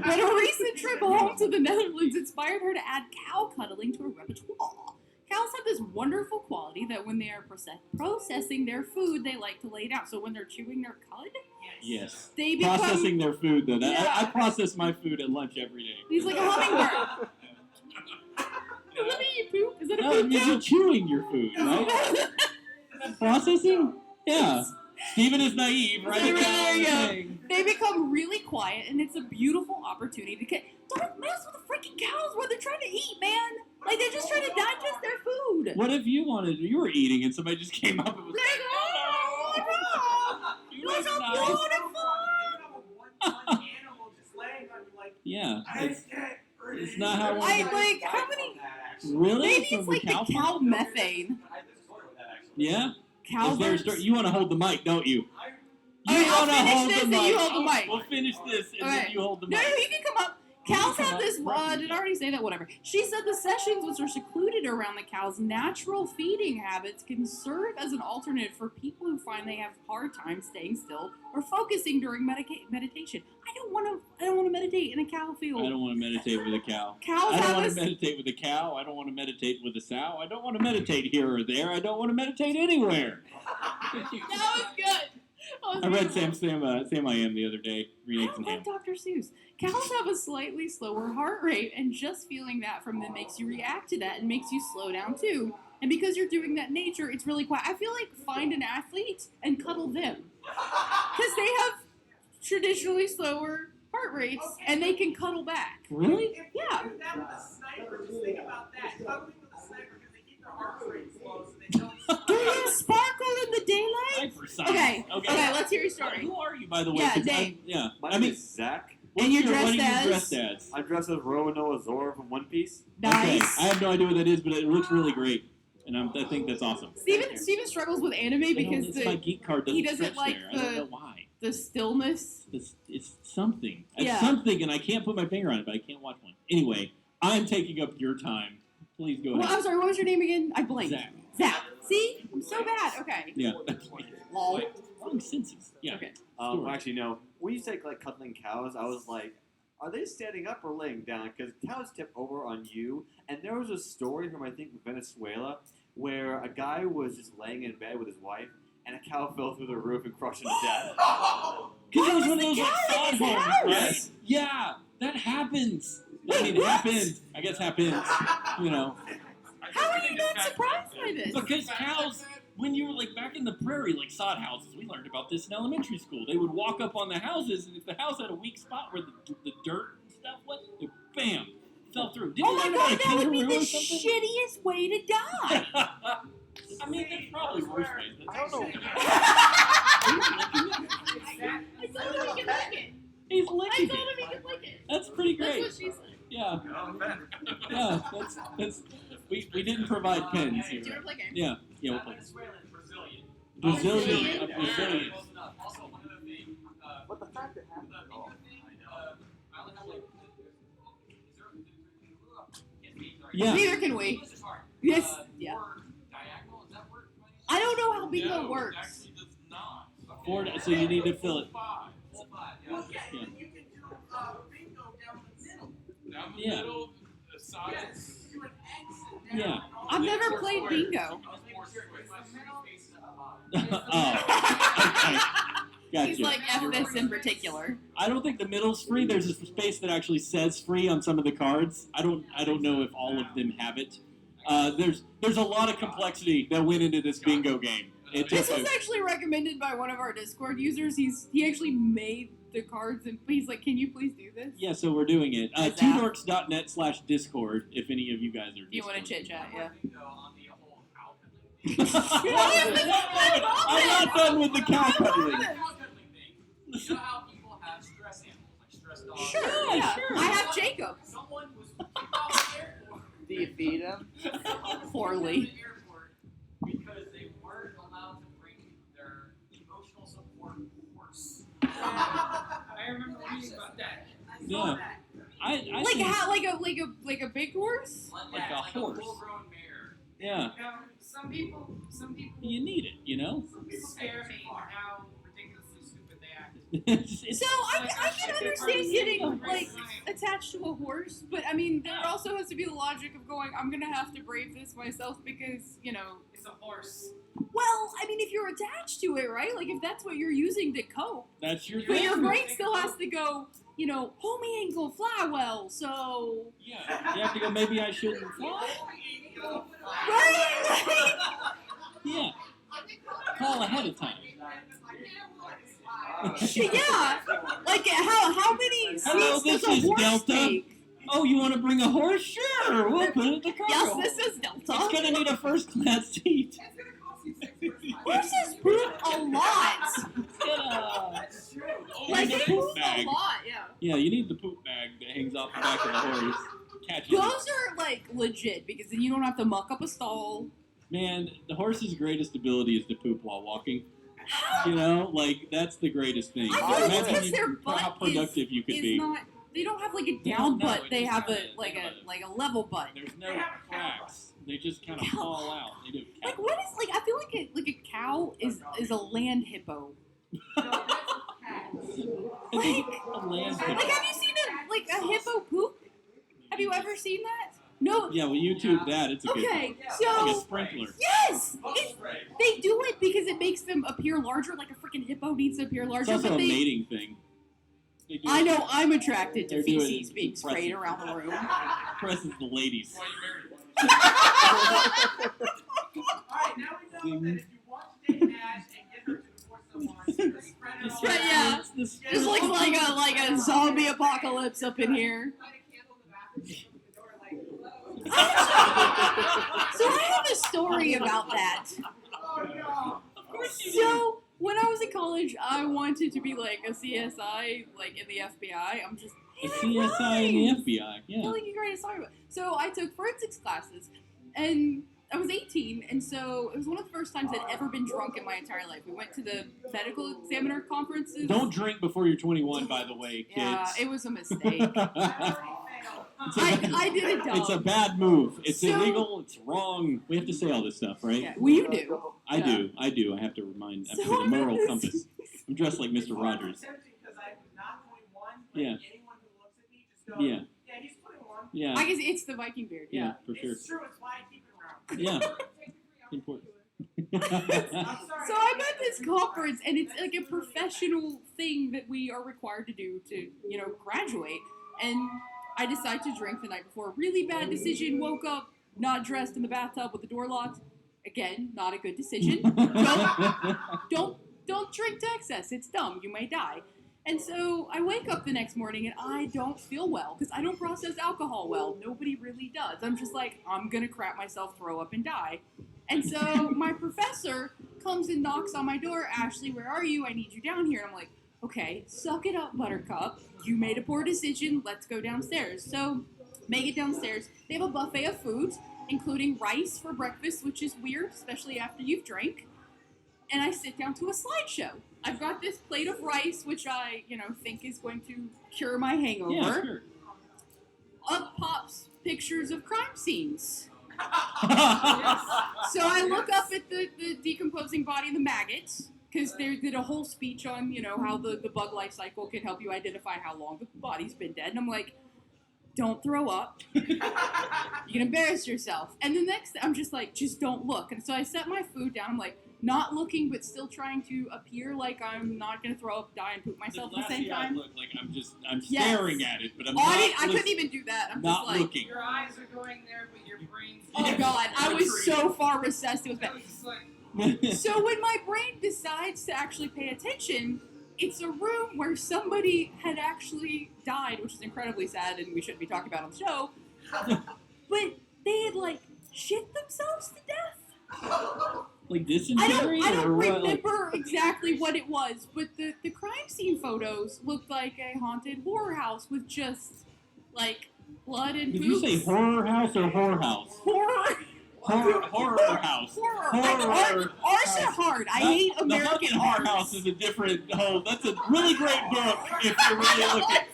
But a recent trip home to the Netherlands inspired her to add cow cuddling to her repertoire. Cows have this wonderful quality that when they are processing their food, they like to lay down. So when they're chewing their cud, Yes. they become... Processing their food, though. I Yeah. process my food at lunch every day. He's like a hummingbird. Does that mean you poop? Is that a No, it poop means you're joke? chewing your food, right? Processing? Yeah. Steven is naive, right? There you go. Thing. They become really quiet, and it's a beautiful opportunity to get. Don't mess with the freaking cows while they're trying to eat, man. Like they're just trying to digest their food. What if you were eating and somebody just came up and was Like, oh, no, you you're look so nice. beautiful. One animal just laying on you like, Yeah. I can't breathe. It's not how I like how many? Really? Maybe From it's the like the cow farm? methane. I did a story with that actually. Yeah? Cow Is there a burps. story? You want to hold the mic, don't you? You Alright, I'll want to finish hold this the and mic. you hold the mic. We'll finish this and Okay. then you hold the No, mic. you can come up. Cows have this. Did I already say that? Whatever. She said the sessions, which are secluded around the cow's natural feeding habits, can serve as an alternate for people who find they have hard time staying still or focusing during meditation. I don't want to meditate in a cow field. I don't want to meditate with a cow. Cows I don't have want this. to meditate with a cow. I don't want to meditate with a sow. I don't want to meditate here or there. I don't want to meditate anywhere. That was good. Oh, I read Sam I Am the other day. Green I Eggs don't and Ham. like Dr. Seuss. Cows have a slightly slower heart rate, and just feeling that from them makes you react to that and makes you slow down too. And because you're doing that in nature, it's really quiet. I feel like find an athlete and cuddle them. Because they have traditionally slower heart rates, and they can cuddle back. Really? If you Yeah. do that with a sniper, just think about that. Cuddling with a sniper because they keep their heart rates low so they don't Do you sparkle in the daylight? Sniper science. Okay, let's hear your story. Who are you, by the way? Yeah, 'Cause name. yeah. My I name mean, is Zach. And you're what are dressed you as? dressed as? I'm dressed as Roanoa Zora from One Piece. Okay, Nice. I have no idea what that is, but it looks really great, and I think that's awesome. Steven struggles with anime because it's my geek card doesn't he doesn't stretch like there. I don't know why. the stillness. It's something. It's Yeah. something, and I can't put my finger on it, but I can't watch one. Anyway, I'm taking up your time. Please go Well, ahead. I'm sorry, what was your name again? I blanked. Zach. See? I'm so bad. Okay. Yeah, that's me. Lol. Wrong senses. Yeah. Okay. Well, actually, no. When you say like cuddling cows, I was like, are they standing up or laying down? Because cows tip over on you. And there was a story from I think Venezuela where a guy was just laying in bed with his wife, and a cow fell through the roof and crushed him to death. Because it was Why one of was those the like cow sod in his homes, house? right? Yeah, that happens. I mean, it what? happens. I guess happens. You know, How are you not surprised by this? because cows, when you were like back in the prairie, like sod houses, we learned about this in elementary school. They would walk up on the houses, and if the house had a weak spot where the dirt and stuff was, it, bam, fell through. Didn't Oh you my learn god, about a that would be kangaroo the or something? shittiest way to die. I mean, there's probably worse ways. But I don't know. I told him he could lick it. He's I licking told him it. he could lick it. That's pretty That's great. what she said. Yeah, yeah. That's we didn't provide pens Do you here. want to play a game? Yeah, we'll play. Venezuelan, Brazilian. Brazilian, Brazilian? Brazilian. Also, one other thing. What the fact that happened The at all? bingo thing, I only have like. Yeah. Neither can we. This is hard. Yes. Yeah. Word diagonal, does that work? I don't know how bingo No, works. It actually does not. Four, so you need to fill it. Five. All five, Well, yeah. yeah, Yeah. you can do bingo down the middle. Down the Yeah. middle, the sides. Yes, do an X and Yeah. down and all I've the never way. played bingo. I was making sure it was three spaces at the bottom. Oh, okay. Gotcha. He's like F this in particular. I don't think the middle's free. There's a space that actually says free on some of the cards. I don't know if all of them have it. There's a lot of complexity that went into this bingo game. It This took was actually recommended by one of our Discord users. He actually made the cards, and he's like, "Can you please do this?" yeah, so we're doing it. Is that- twodorks.net/discord if any of you guys are. If you want to chit chat, yeah. Bingo on the whole cow I'm not done with the cow cuddling. cuddling thing. You know how people have stress animals, like stress dogs? Sure, yeah. sure. I have Jacob. Someone was kicked off the airport. Do you feed him? Poorly. The airport because they weren't allowed to bring their emotional support horse. I remember reading about that. I Yeah. saw that. I Like think- how? Like a big horse? Like a horse. full-grown mare. Yeah, You know, some people you need it, you know? scare me how ridiculously stupid they act. It's- So I can understand getting like attached to a horse, but I mean there also has to be the logic of going, I'm gonna have to brave this myself because, you know. It's a horse. Well, I mean if you're attached to it, right? Like if that's what you're using to cope. that's your But thing. your brain still has to go, you know, homie ain't gonna fly well, so Yeah, you have to go, maybe I shouldn't fly? right? Yeah, call ahead of time. Yeah. Like how many Hello, seats this does a is horse Delta. take? Oh, you want to bring a horse? Sure, we'll put it in the cargo. Yes, this is It's Delta. gonna need a first class seat. Horses poop a lot. It's gonna... Like Need they a poop poop a bag. lot, yeah. Yeah, you need the poop bag that hangs off the back of the horse. Catches it. Those are like legit because then you don't have to muck up a stall. Man, the horse's greatest ability is to poop while walking. You know, like that's the greatest thing. I feel like Imagine because their butt how productive you could is be. not. They don't have like a They down don't know, butt. it They just have kinda- a like they a have like a level butt. There's no cracks. They just kind of fall out. They do. Like what is like? I feel like a cow is a land hippo. I think a land Like have you seen a hippo poop? Have you ever seen that? No. Yeah, well, YouTube that. It's a good Okay, like a so sprinkler. yes, they do it because it makes them appear larger, like a freaking hippo needs to appear It's larger. also But a they, mating thing. They do I it. know I'm attracted to They're doing feces it being sprayed impressive. around the room. Presses the ladies. Alright, now we know that if you want to date Ash and get her to divorce someone, just spread it all Spread- yeah. This This looks like a zombie apocalypse up in here. Light a candle in the bathroom, keep the door like closed. So I have a story about that. Oh no! So when I was in college, I wanted to be like a CSI, like in the FBI. I'm just a CSI and the FBI. Yeah. telling you great story about. So I took forensics classes, and I was 18, and so it was one of the first times I'd ever been drunk in my entire life. We went to the medical examiner conferences. Don't drink before you're 21, by the way, kids. Yeah, it was a mistake. It's I did it dumb. It's a bad move. It's So- illegal. It's wrong. We have to say all this stuff, right? Yeah, well, you do. I do. I have to remind. I'm So the moral this- compass. I'm dressed like Mr. It's Rogers. tempting because I was not 21, but Yeah. anyone who looks at me just goes, Yeah. yeah, he's 21. Yeah. I guess it's the Viking beard. Yeah, Yeah. for sure. It's true, it's why I keep it around. Yeah. Important. I'm sorry. So I'm at this conference, and it's like a professional thing that we are required to do to, graduate. And I decided to drink the night before. Really bad decision. Woke up not dressed in the bathtub with the door locked. Again, not a good decision. Don't drink to excess. It's dumb. You may die. And so I wake up the next morning and I don't feel well because I don't process alcohol well. Nobody really does. I'm just like, I'm going to crap myself, throw up, and die. And so my professor comes and knocks on my door. Ashley, where are you? I need you down here. And I'm like, okay, suck it up, Buttercup. You made a poor decision. Let's go downstairs. So make it downstairs. They have a buffet of food, including rice for breakfast, which is weird, especially after you've drank. And I sit down to a slideshow. I've got this plate of rice, which I, think is going to cure my hangover. Yeah, sure. Up pops pictures of crime scenes. So I look up at the decomposing body of the maggots, because they did a whole speech on, how the bug life cycle can help you identify how long the body's been dead. And I'm like, don't throw up. You can embarrass yourself. And the next, I'm just like, just don't look. And so I set my food down. I'm like, not looking, but still trying to appear like I'm not going to throw up, die, and poop myself at the same time. I look like I'm staring at it, but I'm not. I couldn't even do that. I'm not just like, looking. Your eyes are going there, but your brain's... oh God, I was so far recessed. It was bad. I was just like... So when my brain decides to actually pay attention, it's a room where somebody had actually died, which is incredibly sad and we shouldn't be talking about on the show. But they had shit themselves to death. Like I dysentery don't or what? remember exactly what it was, but the crime scene photos looked like a haunted horror house with just blood and Did poops. you say horror house or whorehouse? Horror. Horror house. Horror. R's are hard. I hate American The Horror R's. House is a different whole. That's a really great book if you're really looking.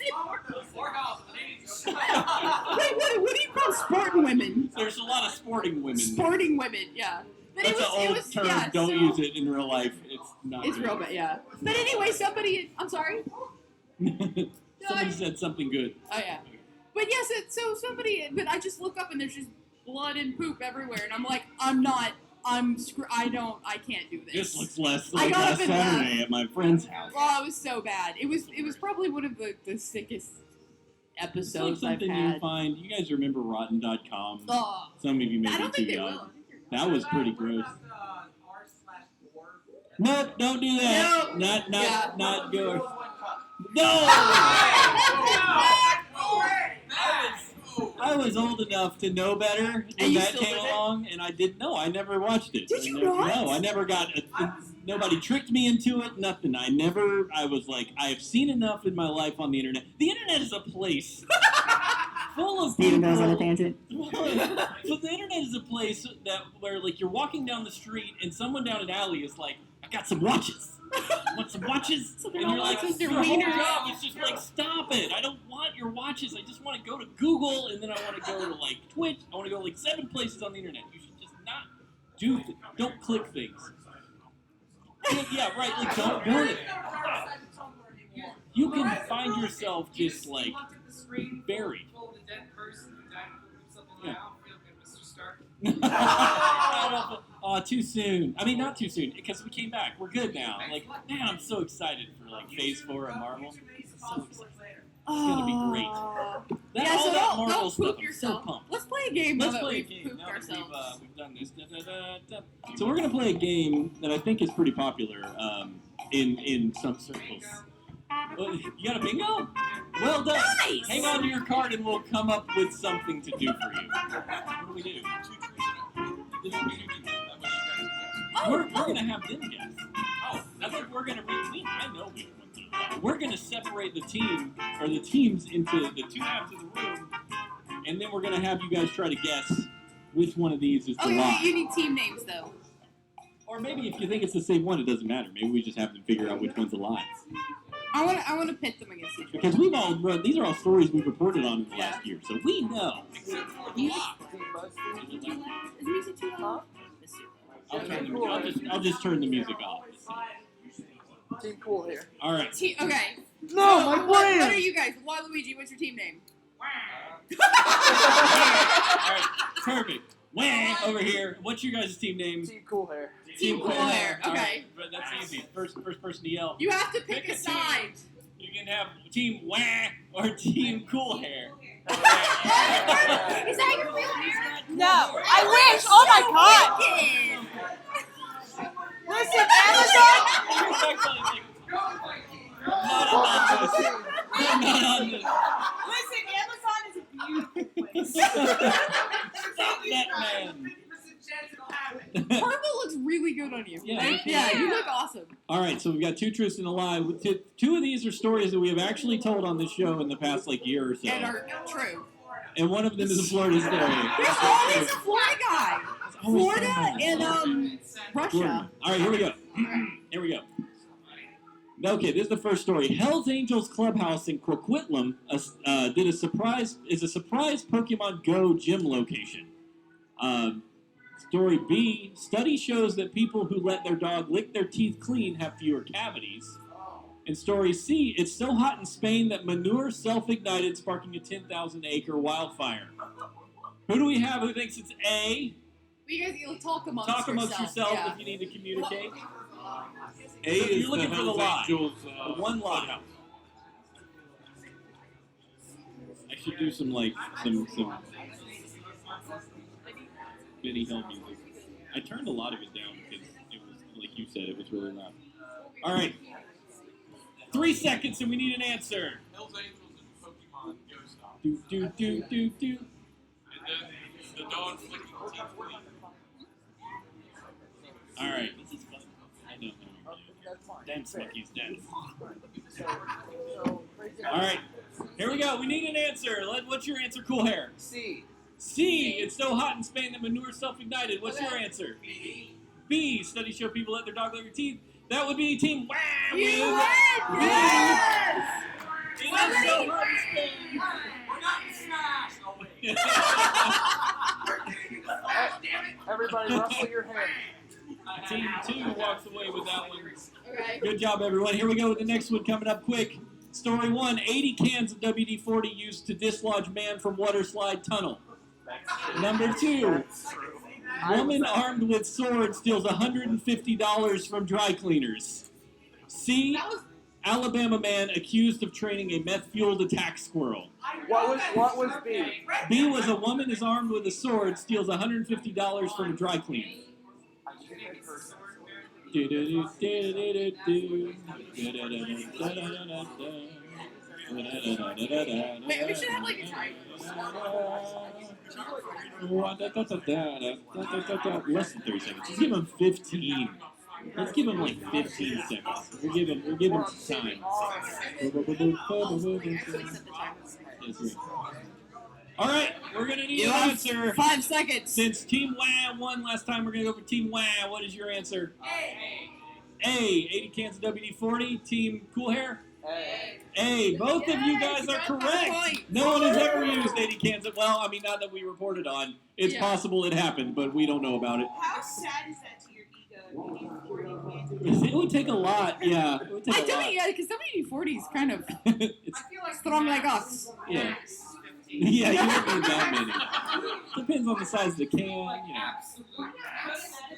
Wait, what do you call sporting women? There's a lot of sporting women. Sporting women, yeah. But That's an old term. yeah, Don't so- use it in real life. It's not. It's good. real bad, yeah. But anyway, I'm sorry. Somebody said something good. Oh yeah. But yes, but I just look up and there's just blood and poop everywhere, and I'm like, I can't do this. This looks less I like got last up and Saturday at my friend's house. Oh, it was so bad. It was probably one of the sickest It's like episodes I've something you had. find. You guys remember Rotten.com? Oh, Some of you may I be don't too think they young. will. That was pretty What gross. about r/4? Nope, don't do that. No. Not What yours. goes one cup? No! I was old enough to know better And when you that still came did it? along, and I didn't know. I never watched it. Did you never, not? No, I never got it. Nobody tricked me into it, nothing. I was like, I have seen enough in my life on the internet. The internet is a place full of people. tangent. So the internet is a place where you're walking down the street and someone down an alley is like, I got some watches. Want some watches? So And they're you're all like, like their your whole wieners. job is just stop it. I don't want your watches. I just want to go to Google and then I want to go to Twitch. I want to go 7 places on the internet. You should just not don't click things. Yeah, right. Don't do it. You can find yourself just buried. Yeah. don't feel good, Mr. Stark. Oh, too soon. I mean, not too soon, because we came back. We're good now. Like, man, I'm so excited for like Phase 4 of Marvel. I'm so excited. It's gonna be great. That, Yeah, all so that don't Marvel poop stuff, I'm so yourself. pumped. Let's play a game Let's now that play a we've game pooped now that ourselves. we've done this. So we're gonna play a game that I think is pretty popular in some circles. You got a bingo? Well done. Nice! Hang on to your card and we'll come up with something to do for you. What do we do? We're gonna have them guess. Oh, I think we're gonna I know which ones are. We're gonna separate the team or the teams into the two halves of the room, and then we're gonna have you guys try to guess which one of these is the lie. You need team names though. Or maybe if you think it's the same one, it doesn't matter. Maybe we just have to figure out which one's a lie. I want to pit them against each other. Because we've all run. These are all stories we've reported on in the last year, so we know. Team BuzzFeed. Is music too loud? I'll just turn the music off. Team Cool Hair. All right. Okay. No, my What plan! are you guys? Waluigi, what's your team name? All right. Perfect. Wang over here. What's your guys' team name? Team Cool Hair. Team Cool Hair. All Okay. right, but that's easy. First person to yell. You have to pick Pick a a side. You can have Team Wang or Team Cool Hair. Is that your real hair? No, I wish. Oh my god. Listen, Amazon. Not on this. Listen, Amazon is a beautiful place. Stop that man. 50% chance it'll happen. Purple looks really good on you. Yeah. Yeah, you look awesome. All right, so we've got two truths and a lie. Two of these are stories that we have actually told on this show in the past year or so. And are true. And one of them is a Florida story. There's always a Florida guy. Always Florida somebody. and Russia. Florida. All right, here we go. Here we go. Okay, this is the first story. Hell's Angels Clubhouse in Coquitlam is a surprise Pokemon Go gym location. Story B, study shows that people who let their dog lick their teeth clean have fewer cavities. And story C, it's so hot in Spain that manure self-ignited, sparking a 10,000-acre wildfire. Who do we have who thinks it's A? You guys, you'll talk amongst yourselves yeah. if you need to communicate. A is You're looking the for the Hells lie. Angels, The one lie. I should do some Benny Hill music. I turned a lot of it down because it was, like you said, it was really loud. All right. 3 seconds and we need an answer. Hells Angels and Pokemon Go Stop. Do. And then the dog flicking teeth clean. All right. This is fun. I don't know. Damn Smoky's dead. All right. Here we go. We need an answer. What's your answer, Cool Hair? C. C. It's so hot in Spain that manure self-ignited. What's your answer? B. Studies show people let their dog lick their teeth. That would be Team Wow. You win! Yes! We're not in Smash! Oh, wait. Damn it! Everybody rustle your hair. Team 2 walks away with that one. Okay. Good job, everyone. Here we go with the next one coming up quick. Story 1, 80 cans of WD-40 used to dislodge man from water slide tunnel. Number 2, woman armed with sword steals $150 from dry cleaners. C, Alabama man accused of training a meth-fueled attack squirrel. What was B? B was a woman is armed with a sword, steals $150 from a dry cleaner. Wait, we should have like a time. Less than 30 seconds. Let's give him 15. Let's give him like 15 seconds. We'll give him some time. That's right. All right, we're gonna need an answer. 5 seconds. Since Team Wah won last time, we're gonna go for Team Wah. What is your answer? A. 80 cans of WD-40. Team Cool Hair. A. Both of you guys are correct. No one has ever used 80 cans of. Well, I mean, not that we reported on. It's possible it happened, but we don't know about it. How sad is that to your ego? You need 40 cans. It would take a lot. Yeah, it would take a lot. Yeah, because WD-40 is kind of It's strong like us. yeah. Yeah, you don't need that many. Depends on the size of the can, you know.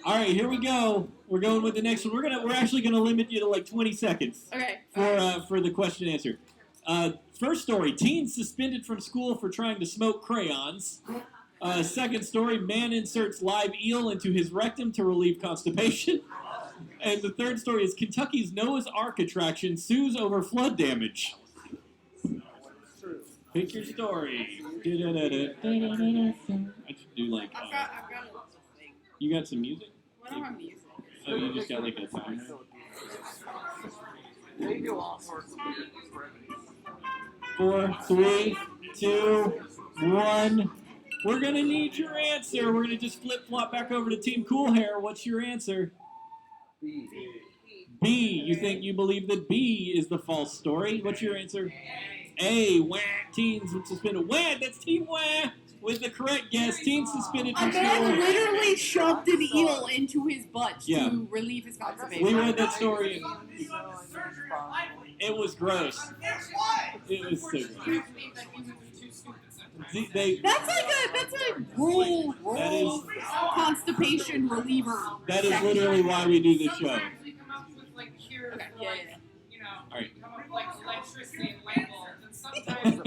All right, here we go. We're going with the next one. We're actually gonna limit you to like 20 seconds Okay. for the question and answer. First story: teen suspended from school for trying to smoke crayons. Second story: man inserts live eel into his rectum to relieve constipation. And the third story is Kentucky's Noah's Ark attraction sues over flood damage. Pick your story. I should do like. I've got a thing. You got some music? What do I have music? Oh, you just got like a timer. They do all sorts of weird remedies. 4, 3, 2, 1. We're gonna need your answer. We're gonna just flip flop back over to Team Cool Hair. What's your answer? B. B. You believe that B is the false story? What's your answer? A. Wah. Teens suspended. Wah. That's Team Wah with the correct guess. Teens suspended A from man school. literally shoved an eel into his butt Yeah. to relieve his constipation. We read that story. It was gross. It was so gross. That's a roll That is- constipation reliever. That is literally why we do this show. Sometimes we come up with like cures, Okay, yeah, like, yeah. you know, All right. come up with like electricity and light bulbs, and sometimes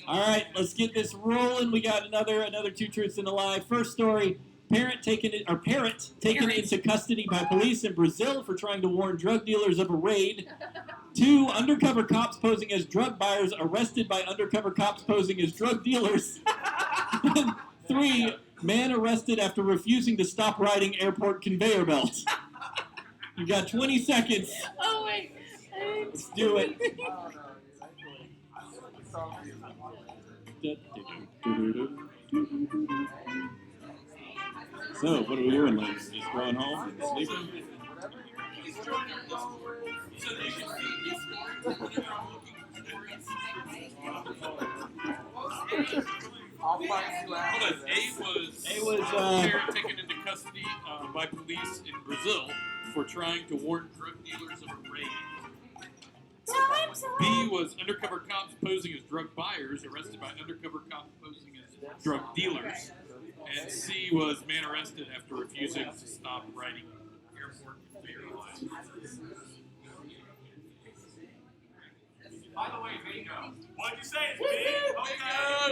All right, let's get this rolling. We got another two truths and a lie. First story: parrot taken into custody by police in Brazil for trying to warn drug dealers of a raid. 2, undercover cops posing as drug buyers arrested by undercover cops posing as drug dealers. 3, man arrested after refusing to stop riding airport conveyor belts. You got 20 seconds. Oh wait. Let's do it. So, what are we doing, ladies? Just going home and sleeping? I'll find you out. Hold on. A was parent taken into custody by police in Brazil for trying to warn drug dealers of a raid. B was undercover cops posing as drug buyers arrested by undercover cops posing as drug dealers. And C was man arrested after refusing to stop riding airport conveyor lines. By the way, bingo. What'd you say? It's big? Okay.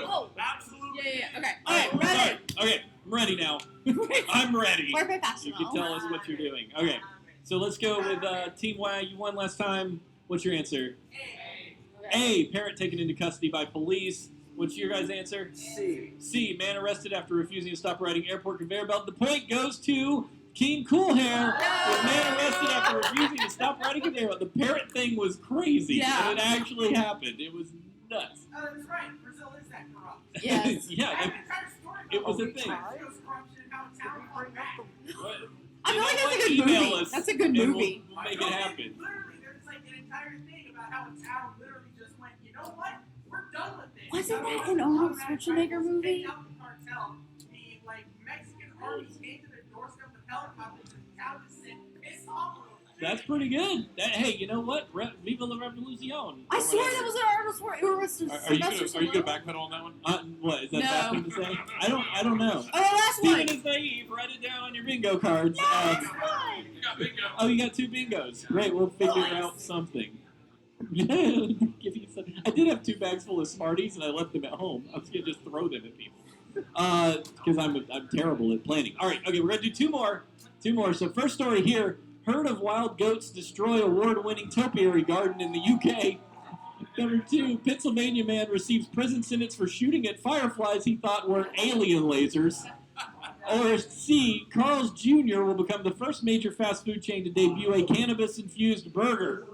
Oh. Absolutely. Yeah. Okay. All right, Ready. Okay, I'm ready now. I'm ready. We're You professional. can tell us what you're doing. Okay, so let's go with Team Y. You won last time. What's your answer? A. Parent taken into custody by police. What's your guys' answer? C. C. Man arrested after refusing to stop riding airport conveyor belt. The point goes to Team Cool Hair. Was man arrested after refusing to stop riding conveyor belt. The parrot thing was crazy. Yeah. And it actually happened. It was nuts. Oh, that's right. Brazil is that corrupt. Yes. Yeah, I have an entire story it about was a Mexico's thing. corruption and how town fought back. I feel like that's a good Email movie. us That's a good and movie. We'll make it happen. Literally, there's like an entire thing about how a town literally just went, you know what? We're done with this. Wasn't You know, that an Arnold automatic Schwarzenegger rifles, movie? take out the cartel. The like Mexican armies came to their doorstep with helicopters and the town just said, piss off. That's pretty good. Hey, you know what? Viva la Revolution. I swear that was an Arnold Schwarzenegger. It was Are you Sylvester gonna Stallone. backpedal on that one? What is that a No. bad thing to say? I don't know. Oh, last Steven one. is naive. Write it down on your bingo cards. Last one. You got bingo. Oh, you got 2 bingos. Great. We'll figure out something. Give you some. I did have 2 bags full of Smarties, and I left them at home. I was gonna just throw them at people because I'm terrible at planning. All right. Okay, we're gonna do 2 more. 2 more. So first story here. Herd of wild goats destroy award-winning topiary garden in the UK. Number 2, Pennsylvania man receives prison sentence for shooting at fireflies he thought were alien lasers. Or C, Carl's Jr. will become the first major fast food chain to debut a cannabis-infused burger.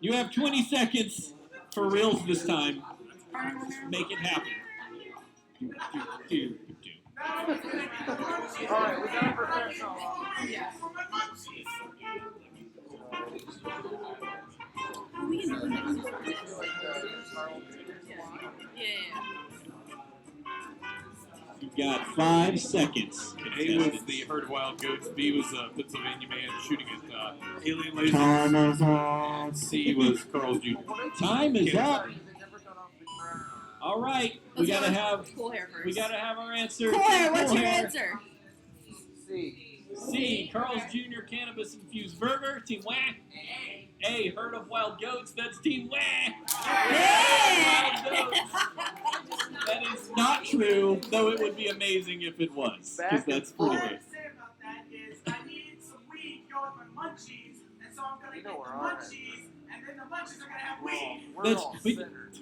You have 20 seconds for reals this time. Make it happen. Alright, we got a professional. Yeah. Yeah. You've got 5 seconds. A was the herd of wild goats. B was a Pennsylvania man shooting at alien lasers. Time is up. C was Carl's Jr. Time is up. All right, we Let's go gotta with have cool hair first. we gotta have our answer. Cool hair. Team What's Cool your Hair. answer? C. C. Carl's Jr. Cannabis Infused Burger. Team Whack. A. Herd of Wild Goats. That's Team Whack. Yeah. Wild Goats. That is not true, though it would be amazing if it was, because that's pretty All I good. have to say about that is I needed some weed to go with my munchies, and so I'm gonna You get know the we're all right. munchies, and then the munchies are gonna have weed. We're That's- all we- sinners.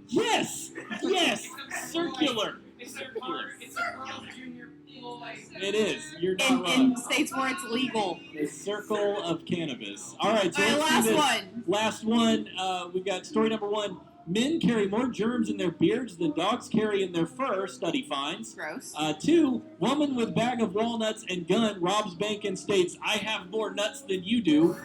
Yes! Yes! Circular! It's a Circular. Carl, it's a Carl Jr. Floyd. It is. You're not In wrong. states where it's legal. The circle of cannabis. All right, so All right, let's do last this. one. Last one. We've got story number 1. Men carry more germs in their beards than dogs carry in their fur, study finds. Gross. 2, woman with bag of walnuts and gun robs bank and states, I have more nuts than you do.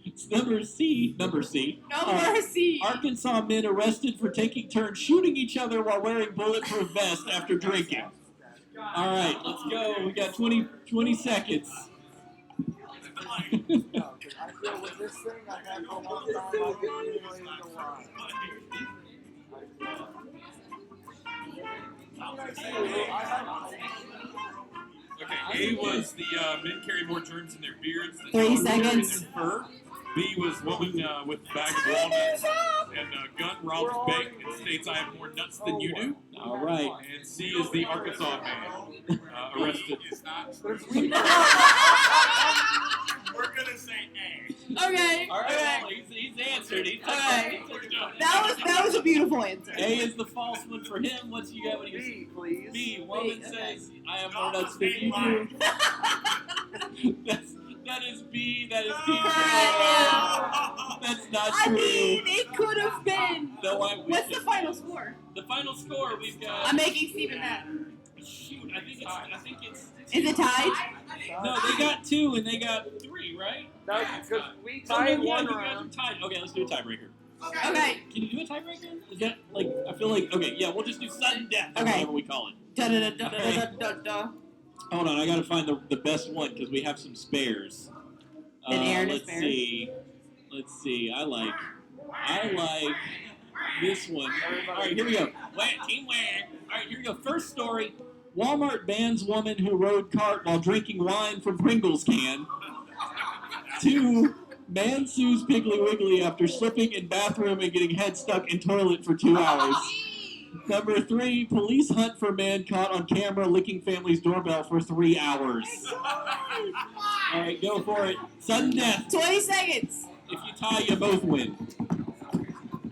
It's number C. No C. mercy. Arkansas men arrested for taking turns shooting each other while wearing bulletproof vests after drinking. All right, let's go. We got 20 seconds. No, 'cause I feel with this thing, I have the whole time I can really the line. Okay, A was the men carry more germs in their beards than 3 dogs carry in seconds. their fur. B was woman with bag of walnuts and gun robs bank and states I have more nuts than you do. All right. And C is the Arkansas man arrested. We're gonna say A. Okay. All right. Okay. Well, he's answered. He's Okay. answered. That was a beautiful answer. A is the false one for him. What's you got? What do you B, please. B. Woman B, okay. says, I have more nuts than you do. That is B. That is B. That's not I true. mean, it could have been. No, I wish What's the it. final score? The final score we've got. I'm making Steven mad. Shoot, I think it's. Is it tied? No, they got 2 and they got 3, right? No, because we Oh, tied no, yeah, one you guys round. are tied. Okay, let's do a tiebreaker. Okay. Can you do a tiebreaker? Is that like? I feel like okay. Yeah, we'll just do sudden death or Okay. whatever we call it. Da da da da da da da. Hold on, I gotta find the best one because we have some spares. Then Aaron is let's spare. see. Let's see. I like this one. All right, here we go. Whack, team whack. All right, here we go. First story. Walmart bans woman who rode cart while drinking wine from Pringles can. 2, man sues Piggly Wiggly after slipping in bathroom and getting head stuck in toilet for 2 hours. Number 3, police hunt for man caught on camera licking family's doorbell for 3 hours. All right, go for it. Sudden death. 20 seconds. If you tie, you both win.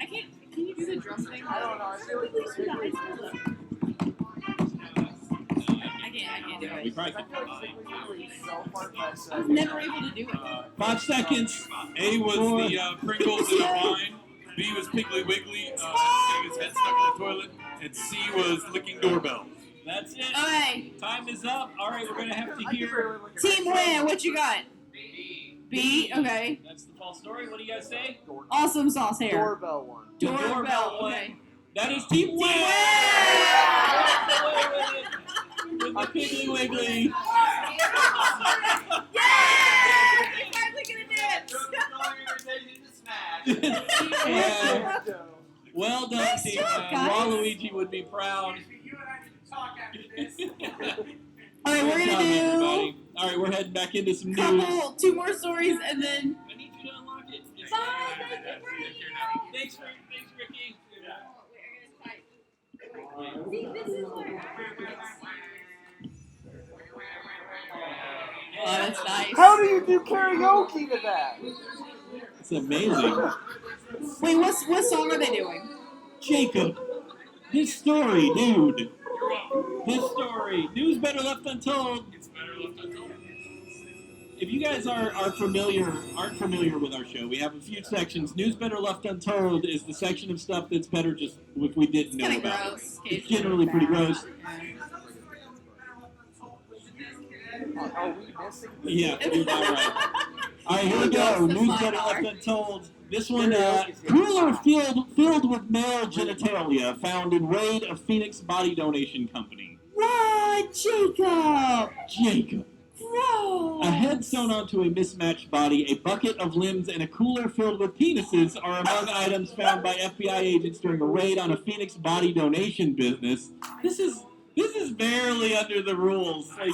I can't. Can you do the drum thing? I don't know. I feel like this thing is I can't do We it. probably I feel like this thing is so hard by I was second. never able to do it. 5 seconds. A was 4. the Pringles in a wine. B was Piggly Wiggly getting his head stuck in the toilet. And C was licking doorbell. That's it. Okay. Time is up. All right, we're gonna have to I can hear. barely look at Team that. win. What you got? B. Okay. That's the false story. What do you guys say? Awesome sauce hair. Doorbell one. Doorbell. Okay. That is Team Win. Win! With the Piggly Wiggly. Yeah! We're finally gonna dance. Yeah. Well done, Nice Team job, Win. guys. Waluigi would be proud. You and I need to talk after this. All right, we're Good job, gonna do everybody. All right, we're heading back into some news. 2 more stories, and then. I need you to unlock it. Bye. Thank you for Thanks, Ricky. See, this is what Oh, that's nice. How do you do karaoke to that? It's amazing. Wait, what song are they doing? Jacob, this story, dude. This story. News better left untold. It's better left untold. If you guys aren't familiar with our show, we have a few sections. News better left untold is the section of stuff that's better just if we didn't know Kind of about. gross. It's generally pretty gross. Are we missing? Yeah, you're about right. All right, here we go. The News fine better art. left untold. This one, cooler filled with male genitalia found in raid of Phoenix body donation company. What, Jacob? Jacob. Gross. A head sewn onto a mismatched body, a bucket of limbs, and a cooler filled with penises are among items found by FBI agents during a raid on a Phoenix body donation business. This is barely under the rules. Like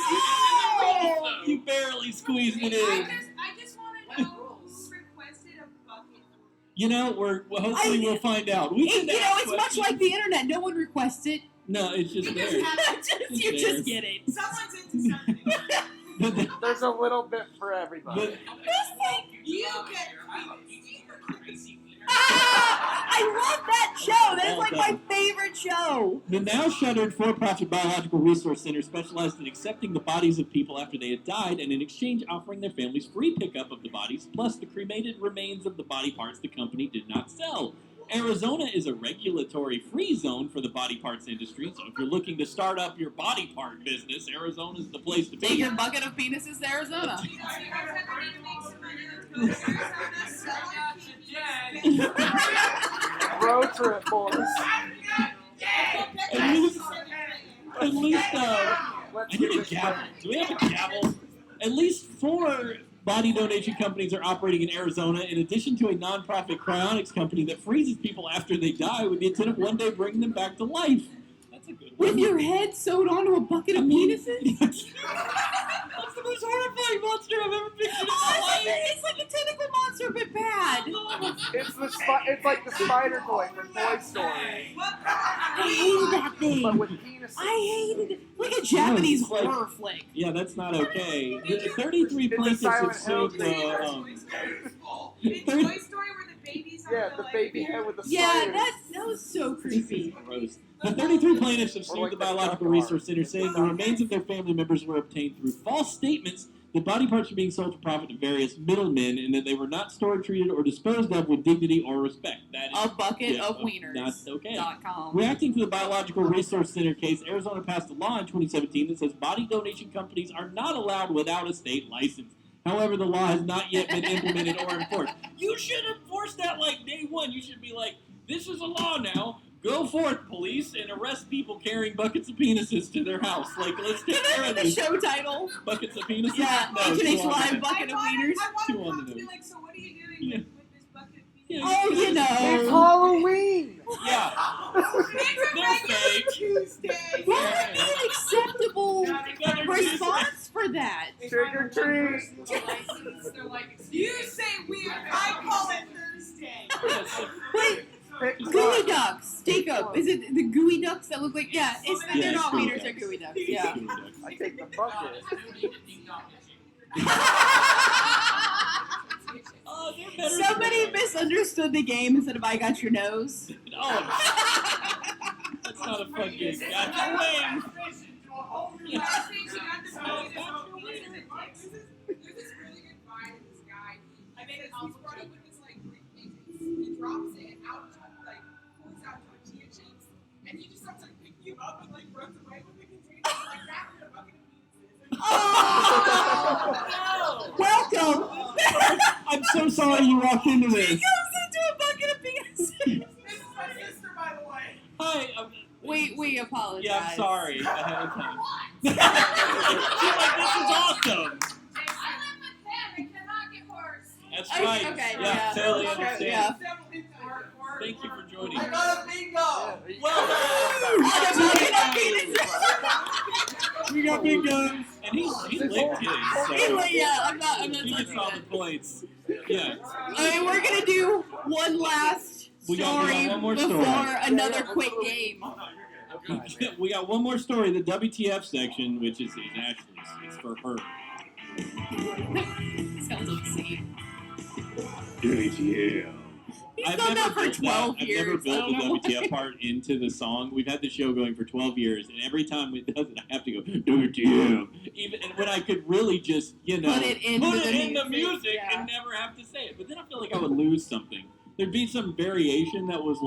you barely squeezed it in. I just want to know who requested a bucket. You know, hopefully we'll find out. We can ask It's much questions. like the internet. No one requests it. No, it's just You there. just have It's You there. just get it. Someone's into something. There's a little bit for everybody. You get I love that show. That is like my favorite show. The now shuttered for-profit Biological Resource Center specialized in accepting the bodies of people after they had died and in exchange offering their families free pickup of the bodies plus the cremated remains of the body parts the company did not sell. Arizona is a regulatory-free zone for the body parts industry, so if you're looking to start up your body part business, Arizona's the place to Take be. your bucket of penises to Arizona. You guys ever need to make some money? Let's go to Arizona, sell our Road trip, boys. At least, I Let's need give a this gavel. Do we have a gavel? At least 4 body donation companies are operating in Arizona, in addition to a nonprofit cryonics company that freezes people after they die with the intent of one day bringing them back to life. That's a good one. With your head sewed onto a bucket of penises? That's the most horrifying monster I've ever pictured in my life. It's like a tentacle monster, but bad. It's like the spider toy from Toy Story, I hated that thing. but with penises. I hated it. Like a Japanese it's like- horror flick. Yeah, that's not okay. 33 It's a plaintiffs have Silent Hill sued thing. the. In Toy Story where the babies Yeah, are the like, baby head with the Yeah, spiders. that was so creepy. Gross. The 33 plaintiffs have Or sued like the the Biological duck Resource art. Center, saying the remains of their family members were obtained through false statements that body parts were being sold for profit to various middlemen, and that they were not stored, treated, or disposed of with dignity or respect. That is A bucket yeah, of wieners. not okay. .com. Reacting to the Biological Resource Center case, Arizona passed a law in 2017 that says body donation companies are not allowed without a state license. However, the law has not yet been implemented or enforced. You should enforce that like day one. You should be like, this is a law now. Go forth, police, and arrest people carrying buckets of penises to their house. Like, let's take Can care that of be the this. show title? Buckets of penises? Yeah, No, H&H too on Live the bucket of wieners. I Too want on Pop the to be nose. like, so what are you doing Yeah. with this bucket of Yeah. Oh, you It's know. Halloween. Yeah. It's a They're fake. Tuesday. What would be an acceptable Another response for that? Trick or treat. You say weird, I call it Thursday. Wait, Pick gooey one. ducks. Steak up. Is it the gooey ducks that look like? Yeah, it's Yeah, they're not gooey wieners. They're ducks. gooey ducks. Yeah. I take the bucket. Oh, they're better. Somebody misunderstood the game and said, "If I got your nose." Oh, that's not a fun game. Got your wing. You guys think she got this bucket of penises in Texas? There's this really good vibe in this guy. I made it he's running with this like briefcase. He drops it out, like pulls out tortilla chips, and he just starts like picking you up and like runs away with the container and like wrapping a bucket of Oh, welcome. I'm so sorry you walked into He this. goes into a bucket of penises. This is my sister, by the way. Hi. We apologize. Yeah, I'm sorry ahead of time. She's like, this is awesome. I live with him. I cannot get worse. That's Okay, right. okay, yeah, yeah. totally Sure, understand. yeah. Thank you for joining. I got a bingo! Well done. On a bucket of penises. We got bingos. And he licked his, so Anyway, yeah, I'm not he gets touching all that. the points. Yeah. I mean, we're gonna do one last We got story one more before story. another quick game. We got one more story, the WTF section, which is Ashley's. It's for her. Sounds obscene. WTF. He's done that for 12 I've years. never I built don't the know WTF part into the song. We've had the show going for 12 years, and every time it does it, I have to go, WTF. Even and when I could really just, you know, Put it into the music music, yeah. and never have to say it. But then I feel like I would lose something. There'd be some variation that was